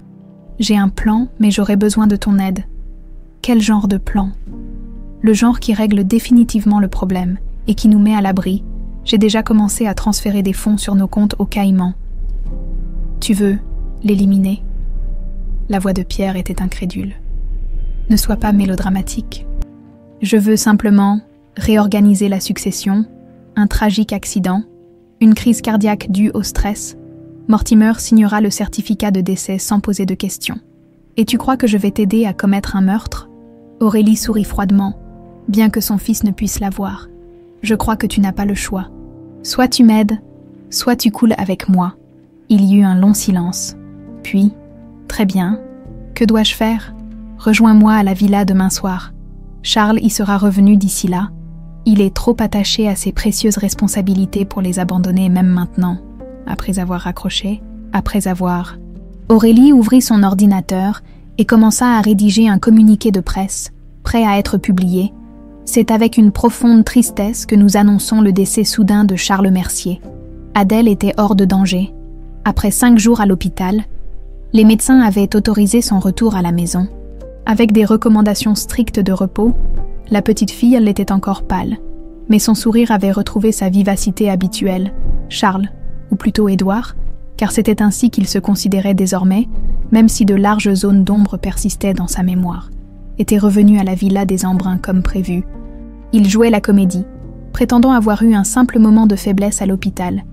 « J'ai un plan, mais j'aurais besoin de ton aide. » « Quel genre de plan ? » ?»« Le genre qui règle définitivement le problème et qui nous met à l'abri. J'ai déjà commencé à transférer des fonds sur nos comptes au Caïman. »« Tu veux l'éliminer ?» La voix de Pierre était incrédule. « Ne sois pas mélodramatique. Je veux simplement réorganiser la succession, un tragique accident, une crise cardiaque due au stress. Mortimer signera le certificat de décès sans poser de questions. Et tu crois que je vais t'aider à commettre un meurtre ? » Aurélie sourit froidement, bien que son fils ne puisse la voir. « Je crois que tu n'as pas le choix. Soit tu m'aides, soit tu coules avec moi. » Il y eut un long silence. Puis, « Très bien. Que dois-je faire ? Rejoins-moi à la villa demain soir. Charles y sera revenu d'ici là. Il est trop attaché à ses précieuses responsabilités pour les abandonner même maintenant. » Après avoir raccroché, après avoir... Aurélie ouvrit son ordinateur et commença à rédiger un communiqué de presse, prêt à être publié. C'est avec une profonde tristesse que nous annonçons le décès soudain de Charles Mercier. Adèle était hors de danger. Après 5 jours à l'hôpital, les médecins avaient autorisé son retour à la maison. Avec des recommandations strictes de repos, la petite fille l'était encore pâle, mais son sourire avait retrouvé sa vivacité habituelle. Charles, ou plutôt Édouard, car c'était ainsi qu'il se considérait désormais, même si de larges zones d'ombre persistaient dans sa mémoire, était revenu à la villa des Embruns comme prévu. Il jouait la comédie, prétendant avoir eu un simple moment de faiblesse à l'hôpital,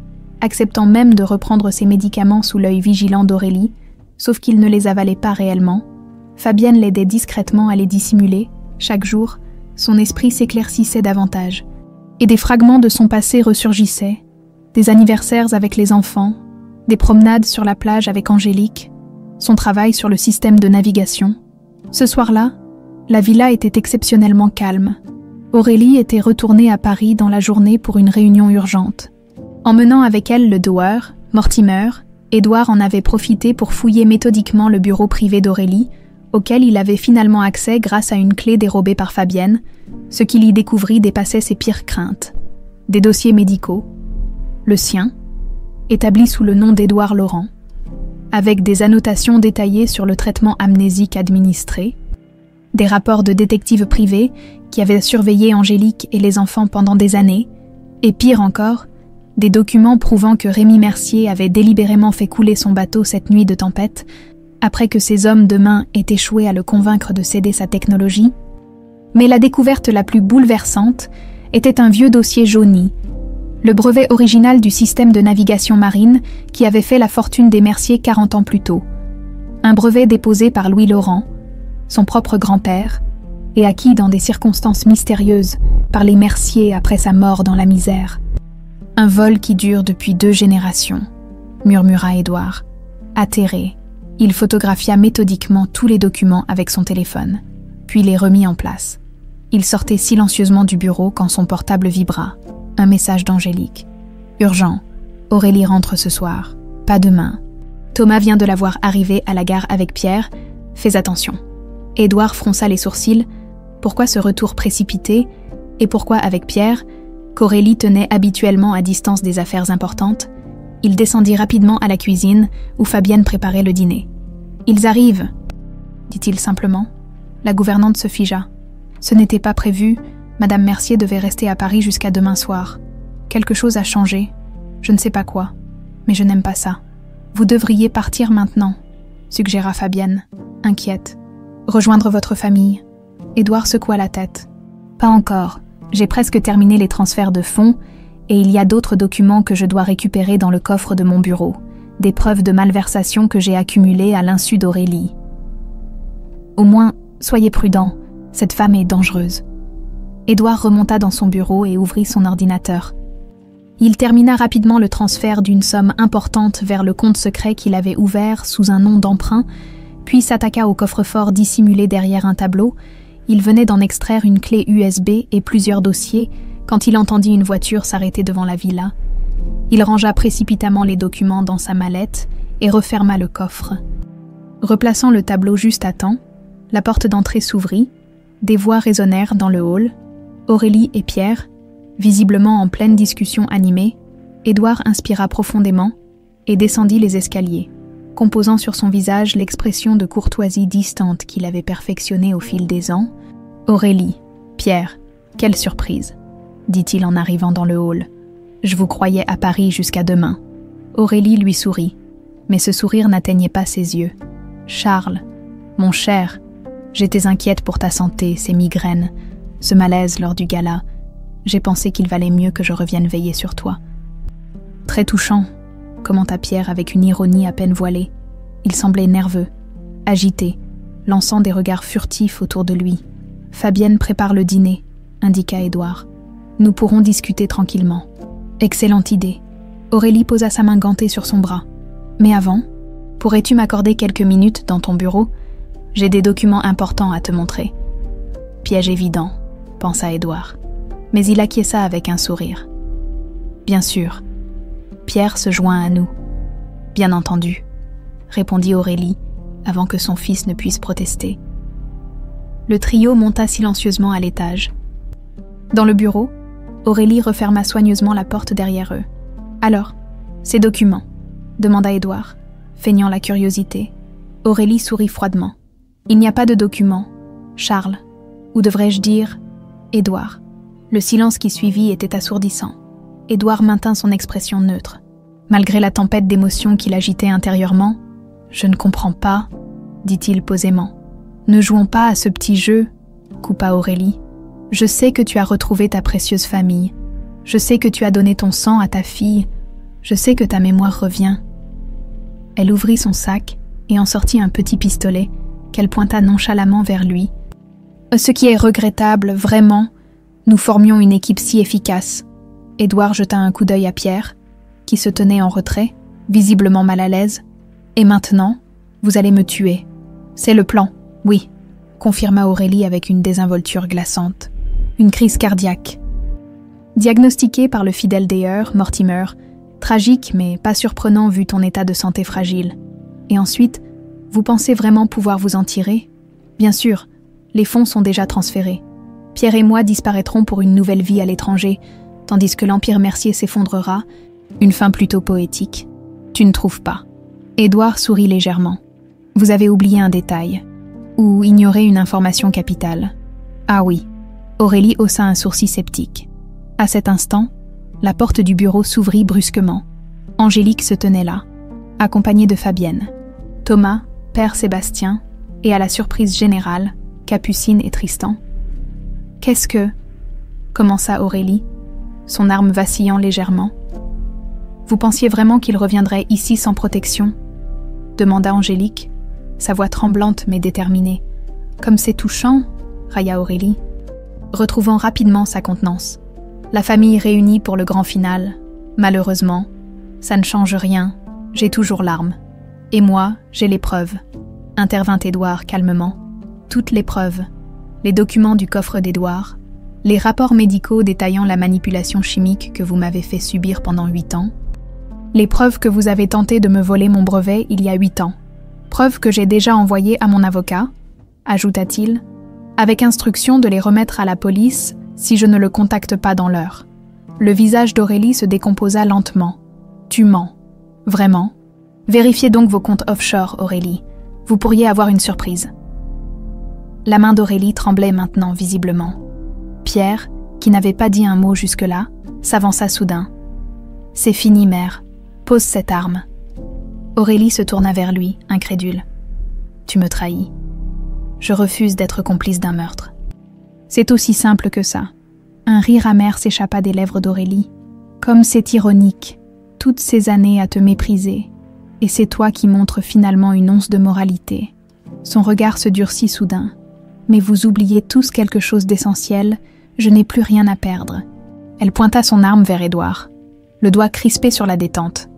acceptant même de reprendre ses médicaments sous l'œil vigilant d'Aurélie, sauf qu'il ne les avalait pas réellement. Fabienne l'aidait discrètement à les dissimuler. Chaque jour, son esprit s'éclaircissait davantage, et des fragments de son passé ressurgissaient, des anniversaires avec les enfants, des promenades sur la plage avec Angélique, son travail sur le système de navigation. Ce soir-là, la villa était exceptionnellement calme. Aurélie était retournée à Paris dans la journée pour une réunion urgente. Emmenant avec elle le doueur, Mortimer, Édouard en avait profité pour fouiller méthodiquement le bureau privé d'Aurélie, auquel il avait finalement accès grâce à une clé dérobée par Fabienne. Ce qu'il y découvrit dépassait ses pires craintes. Des dossiers médicaux, le sien, établi sous le nom d'Édouard Laurent, avec des annotations détaillées sur le traitement amnésique administré, des rapports de détectives privés qui avaient surveillé Angélique et les enfants pendant des années, et pire encore, des documents prouvant que Rémi Mercier avait délibérément fait couler son bateau cette nuit de tempête, après que ses hommes de main aient échoué à le convaincre de céder sa technologie. Mais la découverte la plus bouleversante était un vieux dossier jauni, le brevet original du système de navigation marine qui avait fait la fortune des Mercier 40 ans plus tôt. Un brevet déposé par Louis Laurent, son propre grand-père, et acquis dans des circonstances mystérieuses par les Mercier après sa mort dans la misère. Un vol qui dure depuis 2 générations, murmura Édouard. Atterré, il photographia méthodiquement tous les documents avec son téléphone, puis les remit en place. Il sortait silencieusement du bureau quand son portable vibra. Un message d'Angélique. Urgent. Aurélie rentre ce soir. Pas demain. Thomas vient de la voir arriver à la gare avec Pierre. Fais attention. Édouard fronça les sourcils. Pourquoi ce retour précipité? Et pourquoi avec Pierre, qu'Aurélie tenait habituellement à distance des affaires importantes? Il descendit rapidement à la cuisine où Fabienne préparait le dîner. « Ils arrivent !» dit-il simplement. La gouvernante se figea. Ce n'était pas prévu. Madame Mercier devait rester à Paris jusqu'à demain soir. Quelque chose a changé. Je ne sais pas quoi. Mais je n'aime pas ça. Vous devriez partir maintenant, suggéra Fabienne, inquiète. Rejoindre votre famille. Édouard secoua la tête. Pas encore. J'ai presque terminé les transferts de fonds et il y a d'autres documents que je dois récupérer dans le coffre de mon bureau. Des preuves de malversation que j'ai accumulées à l'insu d'Aurélie. Au moins, soyez prudent. Cette femme est dangereuse. Édouard remonta dans son bureau et ouvrit son ordinateur. Il termina rapidement le transfert d'une somme importante vers le compte secret qu'il avait ouvert sous un nom d'emprunt, puis s'attaqua au coffre-fort dissimulé derrière un tableau. Il venait d'en extraire une clé USB et plusieurs dossiers quand il entendit une voiture s'arrêter devant la villa. Il rangea précipitamment les documents dans sa mallette et referma le coffre. Replaçant le tableau juste à temps, la porte d'entrée s'ouvrit, des voix résonnèrent dans le hall. Aurélie et Pierre, visiblement en pleine discussion animée, Édouard inspira profondément et descendit les escaliers, composant sur son visage l'expression de courtoisie distante qu'il avait perfectionnée au fil des ans. « Aurélie, Pierre, quelle surprise !» dit-il en arrivant dans le hall. « Je vous croyais à Paris jusqu'à demain. » Aurélie lui sourit, mais ce sourire n'atteignait pas ses yeux. « Charles, mon cher, j'étais inquiète pour ta santé, ces migraines, ce malaise lors du gala. J'ai pensé qu'il valait mieux que je revienne veiller sur toi. » « Très touchant, » commenta Pierre avec une ironie à peine voilée. Il semblait nerveux, agité, lançant des regards furtifs autour de lui. « Fabienne prépare le dîner, » indiqua Édouard. « Nous pourrons discuter tranquillement. » Excellente idée. Aurélie posa sa main gantée sur son bras. « Mais avant, pourrais-tu m'accorder quelques minutes dans ton bureau? J'ai des documents importants à te montrer. » Piège évident, pensa Édouard. Mais il acquiesça avec un sourire. « Bien sûr. Pierre se joint à nous. »« Bien entendu, » répondit Aurélie, avant que son fils ne puisse protester. Le trio monta silencieusement à l'étage. Dans le bureau, Aurélie referma soigneusement la porte derrière eux. « Alors, ces documents ?» demanda Édouard, feignant la curiosité. Aurélie sourit froidement. « Il n'y a pas de documents, Charles. Ou devrais-je dire, Édouard. » Le silence qui suivit était assourdissant. Édouard maintint son expression neutre. Malgré la tempête d'émotions qui l'agitait intérieurement, « Je ne comprends pas, » dit-il posément. « Ne jouons pas à ce petit jeu, » coupa Aurélie. « Je sais que tu as retrouvé ta précieuse famille. Je sais que tu as donné ton sang à ta fille. Je sais que ta mémoire revient. » Elle ouvrit son sac et en sortit un petit pistolet qu'elle pointa nonchalamment vers lui. « Ce qui est regrettable, vraiment, nous formions une équipe si efficace. » Édouard jeta un coup d'œil à Pierre, qui se tenait en retrait, visiblement mal à l'aise. « Et maintenant, vous allez me tuer. C'est le plan, oui, » confirma Aurélie avec une désinvolture glaçante. Une crise cardiaque. Diagnostiqué par le fidèle Deyer, Mortimer, tragique mais pas surprenant vu ton état de santé fragile. Et ensuite, vous pensez vraiment pouvoir vous en tirer? Bien sûr, les fonds sont déjà transférés. Pierre et moi disparaîtrons pour une nouvelle vie à l'étranger, tandis que l'Empire Mercier s'effondrera, une fin plutôt poétique. Tu ne trouves pas? Édouard sourit légèrement. Vous avez oublié un détail, ou ignoré une information capitale. Ah oui. Aurélie haussa un sourcil sceptique. À cet instant, la porte du bureau s'ouvrit brusquement. Angélique se tenait là, accompagnée de Fabienne, Thomas, Père Sébastien, et à la surprise générale, Capucine et Tristan. « Qu'est-ce que... » commença Aurélie, son arme vacillant légèrement. « Vous pensiez vraiment qu'il reviendrait ici sans protection ?» demanda Angélique, sa voix tremblante mais déterminée. « Comme c'est touchant » railla Aurélie, retrouvant rapidement sa contenance. La famille réunie pour le grand final. Malheureusement, ça ne change rien, j'ai toujours l'arme. Et moi, j'ai les preuves, intervint Édouard calmement. Toutes les preuves, les documents du coffre d'Édouard, les rapports médicaux détaillant la manipulation chimique que vous m'avez fait subir pendant 8 ans, les preuves que vous avez tenté de me voler mon brevet il y a 8 ans, preuves que j'ai déjà envoyées à mon avocat, ajouta-t-il, avec instruction de les remettre à la police si je ne le contacte pas dans l'heure. Le visage d'Aurélie se décomposa lentement. Tu mens. Vraiment? Vérifiez donc vos comptes offshore, Aurélie. Vous pourriez avoir une surprise. La main d'Aurélie tremblait maintenant visiblement. Pierre, qui n'avait pas dit un mot jusque-là, s'avança soudain. « C'est fini, mère. Pose cette arme. » Aurélie se tourna vers lui, incrédule. « Tu me trahis. Je refuse d'être complice d'un meurtre. » C'est aussi simple que ça. Un rire amer s'échappa des lèvres d'Aurélie. Comme c'est ironique, toutes ces années à te mépriser, et c'est toi qui montres finalement une once de moralité. Son regard se durcit soudain. Mais vous oubliez tous quelque chose d'essentiel, je n'ai plus rien à perdre. Elle pointa son arme vers Édouard, le doigt crispé sur la détente.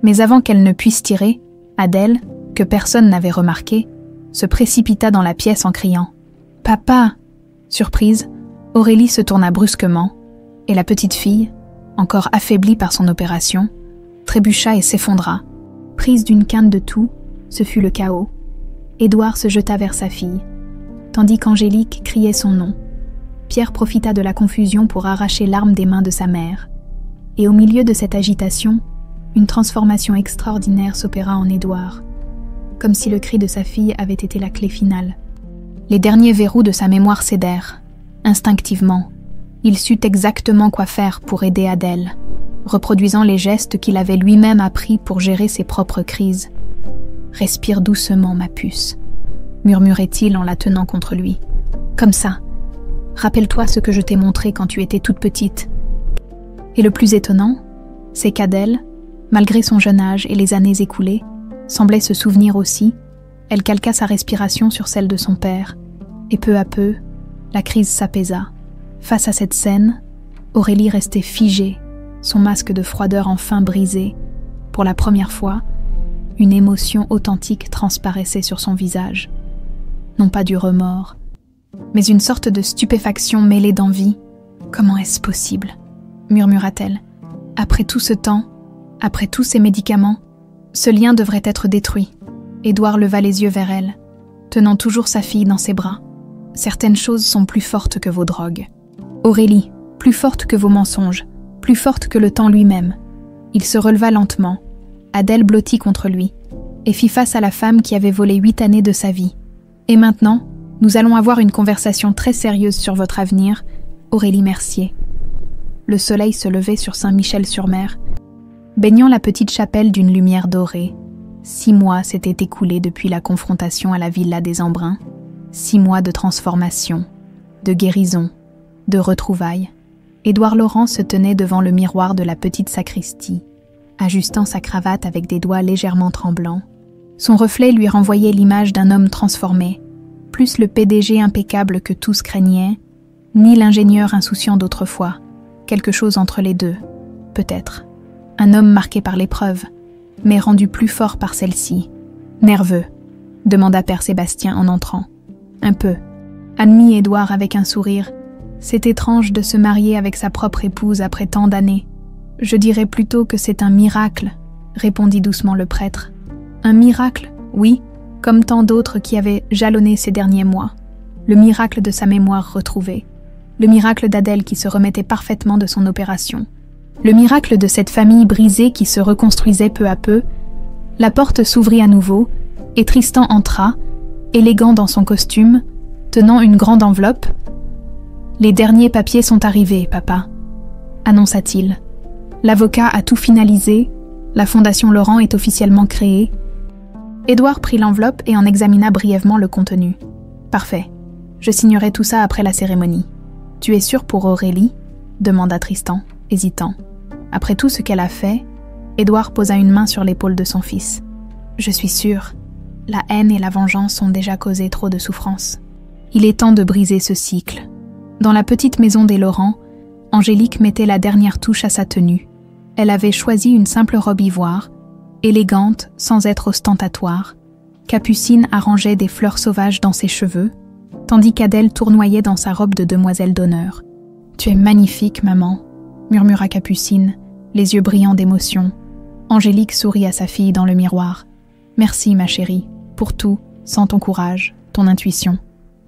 Mais avant qu'elle ne puisse tirer, Adèle, que personne n'avait remarqué, se précipita dans la pièce en criant « Papa !» Surprise, Aurélie se tourna brusquement, et la petite fille, encore affaiblie par son opération, trébucha et s'effondra. Prise d'une quinte de toux, ce fut le chaos. Édouard se jeta vers sa fille, tandis qu'Angélique criait son nom. Pierre profita de la confusion pour arracher l'arme des mains de sa mère. Et au milieu de cette agitation, une transformation extraordinaire s'opéra en Édouard, comme si le cri de sa fille avait été la clé finale. Les derniers verrous de sa mémoire cédèrent. Instinctivement, il sut exactement quoi faire pour aider Adèle, reproduisant les gestes qu'il avait lui-même appris pour gérer ses propres crises. « Respire doucement, ma puce », murmurait-il en la tenant contre lui. « Comme ça. Rappelle-toi ce que je t'ai montré quand tu étais toute petite. » Et le plus étonnant, c'est qu'Adèle, malgré son jeune âge et les années écoulées, semblait se souvenir aussi. Elle calqua sa respiration sur celle de son père, et peu à peu, la crise s'apaisa. Face à cette scène, Aurélie restait figée, son masque de froideur enfin brisé. Pour la première fois, une émotion authentique transparaissait sur son visage. Non pas du remords, mais une sorte de stupéfaction mêlée d'envie. « Comment est-ce possible ?» murmura-t-elle. « Après tout ce temps, après tous ces médicaments, ce lien devrait être détruit. » Édouard leva les yeux vers elle, tenant toujours sa fille dans ses bras. « Certaines choses sont plus fortes que vos drogues. Aurélie, plus fortes que vos mensonges, plus fortes que le temps lui-même. » Il se releva lentement. Adèle blottit contre lui, et fit face à la femme qui avait volé 8 années de sa vie. « Et maintenant, nous allons avoir une conversation très sérieuse sur votre avenir, Aurélie Mercier. » Le soleil se levait sur Saint-Michel-sur-Mer, baignant la petite chapelle d'une lumière dorée. 6 mois s'étaient écoulés depuis la confrontation à la villa des Embruns. 6 mois de transformation, de guérison, de retrouvailles. Édouard Laurent se tenait devant le miroir de la petite sacristie, ajustant sa cravate avec des doigts légèrement tremblants. Son reflet lui renvoyait l'image d'un homme transformé, plus le PDG impeccable que tous craignaient, ni l'ingénieur insouciant d'autrefois, quelque chose entre les deux, peut-être. Un homme marqué par l'épreuve, mais rendu plus fort par celle-ci. Nerveux, demanda Père Sébastien en entrant. Un peu, admit Édouard avec un sourire. C'est étrange de se marier avec sa propre épouse après tant d'années. Je dirais plutôt que c'est un miracle, répondit doucement le prêtre. Un miracle, oui, comme tant d'autres qui avaient jalonné ces derniers mois. Le miracle de sa mémoire retrouvée. Le miracle d'Adèle qui se remettait parfaitement de son opération. Le miracle de cette famille brisée qui se reconstruisait peu à peu. La porte s'ouvrit à nouveau, et Tristan entra, élégant dans son costume, tenant une grande enveloppe. « Les derniers papiers sont arrivés, papa », annonça-t-il. L'avocat a tout finalisé, la Fondation Laurent est officiellement créée. Édouard prit l'enveloppe et en examina brièvement le contenu. « Parfait. Je signerai tout ça après la cérémonie. »« Tu es sûr pour Aurélie ?» demanda Tristan, hésitant. Après tout ce qu'elle a fait, Édouard posa une main sur l'épaule de son fils. « Je suis sûr. La haine et la vengeance ont déjà causé trop de souffrance. Il est temps de briser ce cycle. » Dans la petite maison des Laurent, Angélique mettait la dernière touche à sa tenue. Elle avait choisi une simple robe ivoire, élégante sans être ostentatoire. Capucine arrangeait des fleurs sauvages dans ses cheveux, tandis qu'Adèle tournoyait dans sa robe de demoiselle d'honneur. « Tu es magnifique, maman », murmura Capucine, les yeux brillants d'émotion. Angélique sourit à sa fille dans le miroir. « Merci, ma chérie, pour tout, sans ton courage, ton intuition.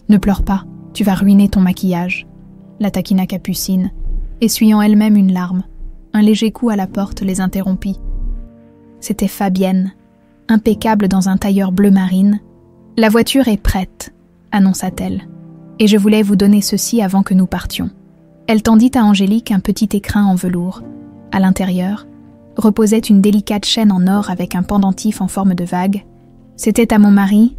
Ne pleure pas, tu vas ruiner ton maquillage. » La taquina Capucine, essuyant elle-même une larme. Un léger coup à la porte les interrompit. C'était Fabienne, impeccable dans un tailleur bleu marine. « La voiture est prête », annonça-t-elle. « Et je voulais vous donner ceci avant que nous partions. » Elle tendit à Angélique un petit écrin en velours. À l'intérieur, reposait une délicate chaîne en or avec un pendentif en forme de vague. « C'était à mon mari »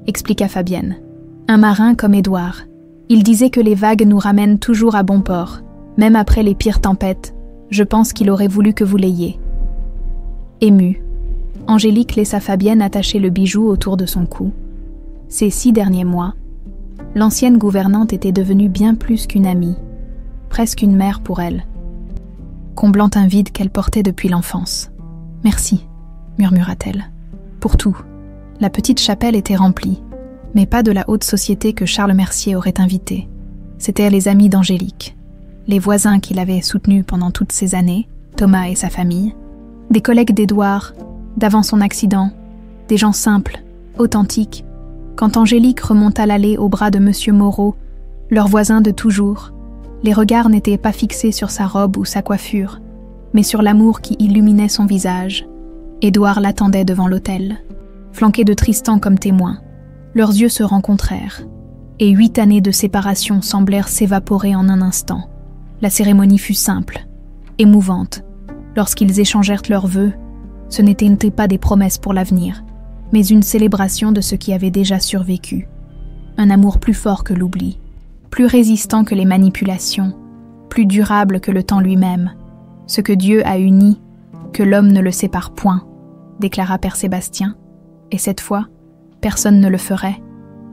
expliqua Fabienne. « Un marin comme Édouard. Il disait que les vagues nous ramènent toujours à bon port, même après les pires tempêtes. Je pense qu'il aurait voulu que vous l'ayez. » Émue, Angélique laissa Fabienne attacher le bijou autour de son cou. Ces 6 derniers mois, l'ancienne gouvernante était devenue bien plus qu'une amie, presque une mère pour elle, comblant un vide qu'elle portait depuis l'enfance. « Merci », murmura-t-elle, « pour tout. » La petite chapelle était remplie, mais pas de la haute société que Charles Mercier aurait invitée. C'étaient les amis d'Angélique, les voisins qui l'avaient soutenue pendant toutes ces années, Thomas et sa famille, des collègues d'Édouard, d'avant son accident, des gens simples, authentiques. Quand Angélique remonta l'allée au bras de Monsieur Moreau, leur voisin de toujours, les regards n'étaient pas fixés sur sa robe ou sa coiffure, mais sur l'amour qui illuminait son visage. Édouard l'attendait devant l'autel, flanqué de Tristan comme témoin. Leurs yeux se rencontrèrent, et 8 années de séparation semblèrent s'évaporer en un instant. La cérémonie fut simple, émouvante. Lorsqu'ils échangèrent leurs vœux, ce n'étaient pas des promesses pour l'avenir, mais une célébration de ce qui avait déjà survécu. Un amour plus fort que l'oubli, plus résistant que les manipulations, plus durable que le temps lui-même. Ce que Dieu a uni, que l'homme ne le sépare point, déclara Père Sébastien, et cette fois, personne ne le ferait.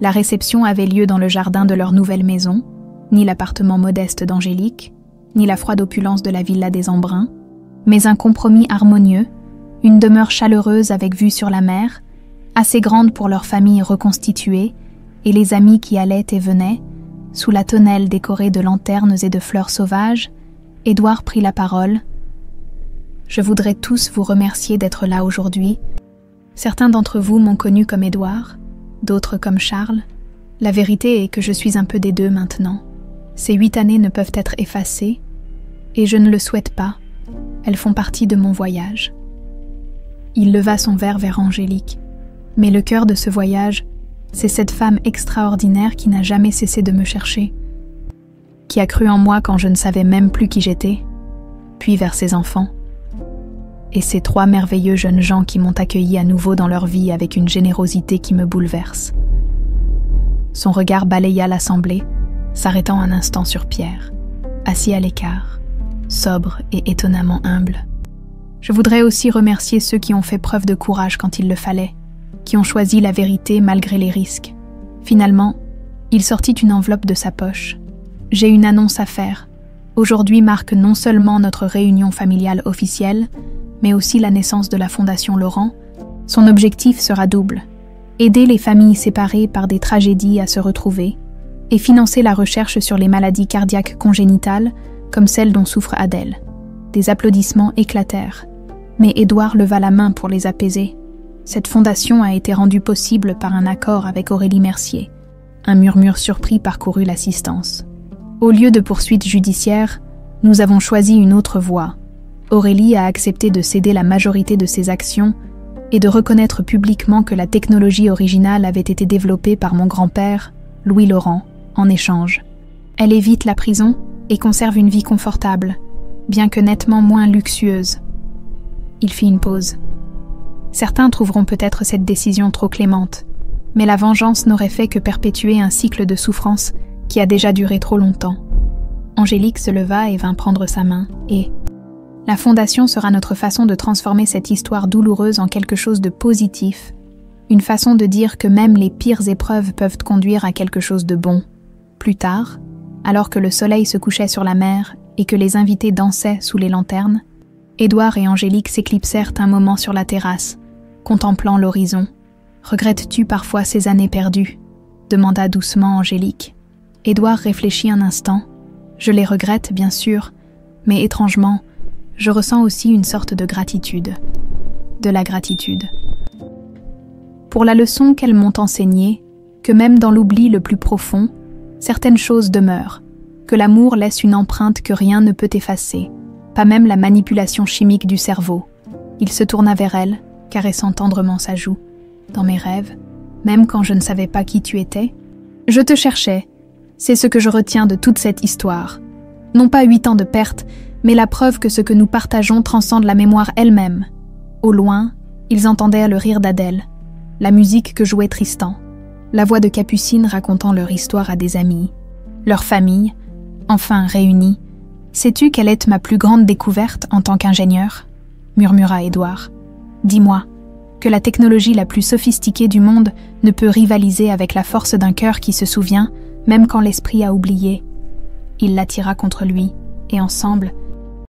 La réception avait lieu dans le jardin de leur nouvelle maison, ni l'appartement modeste d'Angélique, ni la froide opulence de la villa des Embruns, mais un compromis harmonieux, une demeure chaleureuse avec vue sur la mer, assez grande pour leur famille reconstituée, et les amis qui allaient et venaient. Sous la tonnelle décorée de lanternes et de fleurs sauvages, Édouard prit la parole. « Je voudrais tous vous remercier d'être là aujourd'hui. Certains d'entre vous m'ont connu comme Édouard, d'autres comme Charles. La vérité est que je suis un peu des deux maintenant. Ces 8 années ne peuvent être effacées, et je ne le souhaite pas. Elles font partie de mon voyage. » Il leva son verre vers Angélique. Mais le cœur de ce voyage, c'est cette femme extraordinaire qui n'a jamais cessé de me chercher, qui a cru en moi quand je ne savais même plus qui j'étais, puis vers ses enfants, et ces 3 merveilleux jeunes gens qui m'ont accueilli à nouveau dans leur vie avec une générosité qui me bouleverse. Son regard balaya l'assemblée, s'arrêtant un instant sur Pierre, assis à l'écart, sobre et étonnamment humble. Je voudrais aussi remercier ceux qui ont fait preuve de courage quand il le fallait, qui ont choisi la vérité malgré les risques. Finalement, il sortit une enveloppe de sa poche. « J'ai une annonce à faire. Aujourd'hui marque non seulement notre réunion familiale officielle, mais aussi la naissance de la Fondation Laurent. Son objectif sera double. Aider les familles séparées par des tragédies à se retrouver et financer la recherche sur les maladies cardiaques congénitales comme celle dont souffre Adèle. » Des applaudissements éclatèrent, mais Édouard leva la main pour les apaiser. Cette fondation a été rendue possible par un accord avec Aurélie Mercier. Un murmure surpris parcourut l'assistance. Au lieu de poursuites judiciaires, nous avons choisi une autre voie. Aurélie a accepté de céder la majorité de ses actions et de reconnaître publiquement que la technologie originale avait été développée par mon grand-père, Louis Laurent, en échange. Elle évite la prison et conserve une vie confortable, bien que nettement moins luxueuse. Il fit une pause. Certains trouveront peut-être cette décision trop clémente, mais la vengeance n'aurait fait que perpétuer un cycle de souffrance qui a déjà duré trop longtemps. Angélique se leva et vint prendre sa main, et « La fondation sera notre façon de transformer cette histoire douloureuse en quelque chose de positif, une façon de dire que même les pires épreuves peuvent conduire à quelque chose de bon. » Plus tard, alors que le soleil se couchait sur la mer et que les invités dansaient sous les lanternes, Édouard et Angélique s'éclipsèrent un moment sur la terrasse, contemplant l'horizon. « Regrettes-tu parfois ces années perdues ?» demanda doucement Angélique. Édouard réfléchit un instant. « Je les regrette, bien sûr, mais étrangement, je ressens aussi une sorte de gratitude. De la gratitude. Pour la leçon qu'elles m'ont enseignée, que même dans l'oubli le plus profond, certaines choses demeurent, que l'amour laisse une empreinte que rien ne peut effacer, pas même la manipulation chimique du cerveau. » Il se tourna vers elle, caressant tendrement sa joue. « Dans mes rêves, même quand je ne savais pas qui tu étais, je te cherchais. C'est ce que je retiens de toute cette histoire. Non pas 8 ans de perte, mais la preuve que ce que nous partageons transcende la mémoire elle-même. » Au loin, ils entendaient le rire d'Adèle, la musique que jouait Tristan, la voix de Capucine racontant leur histoire à des amis, leur famille, enfin réunie. « Sais-tu quelle est ma plus grande découverte en tant qu'ingénieur ?» murmura Édouard. « Dis-moi, que la technologie la plus sophistiquée du monde ne peut rivaliser avec la force d'un cœur qui se souvient, même quand l'esprit a oublié. » Il l'attira contre lui, et ensemble,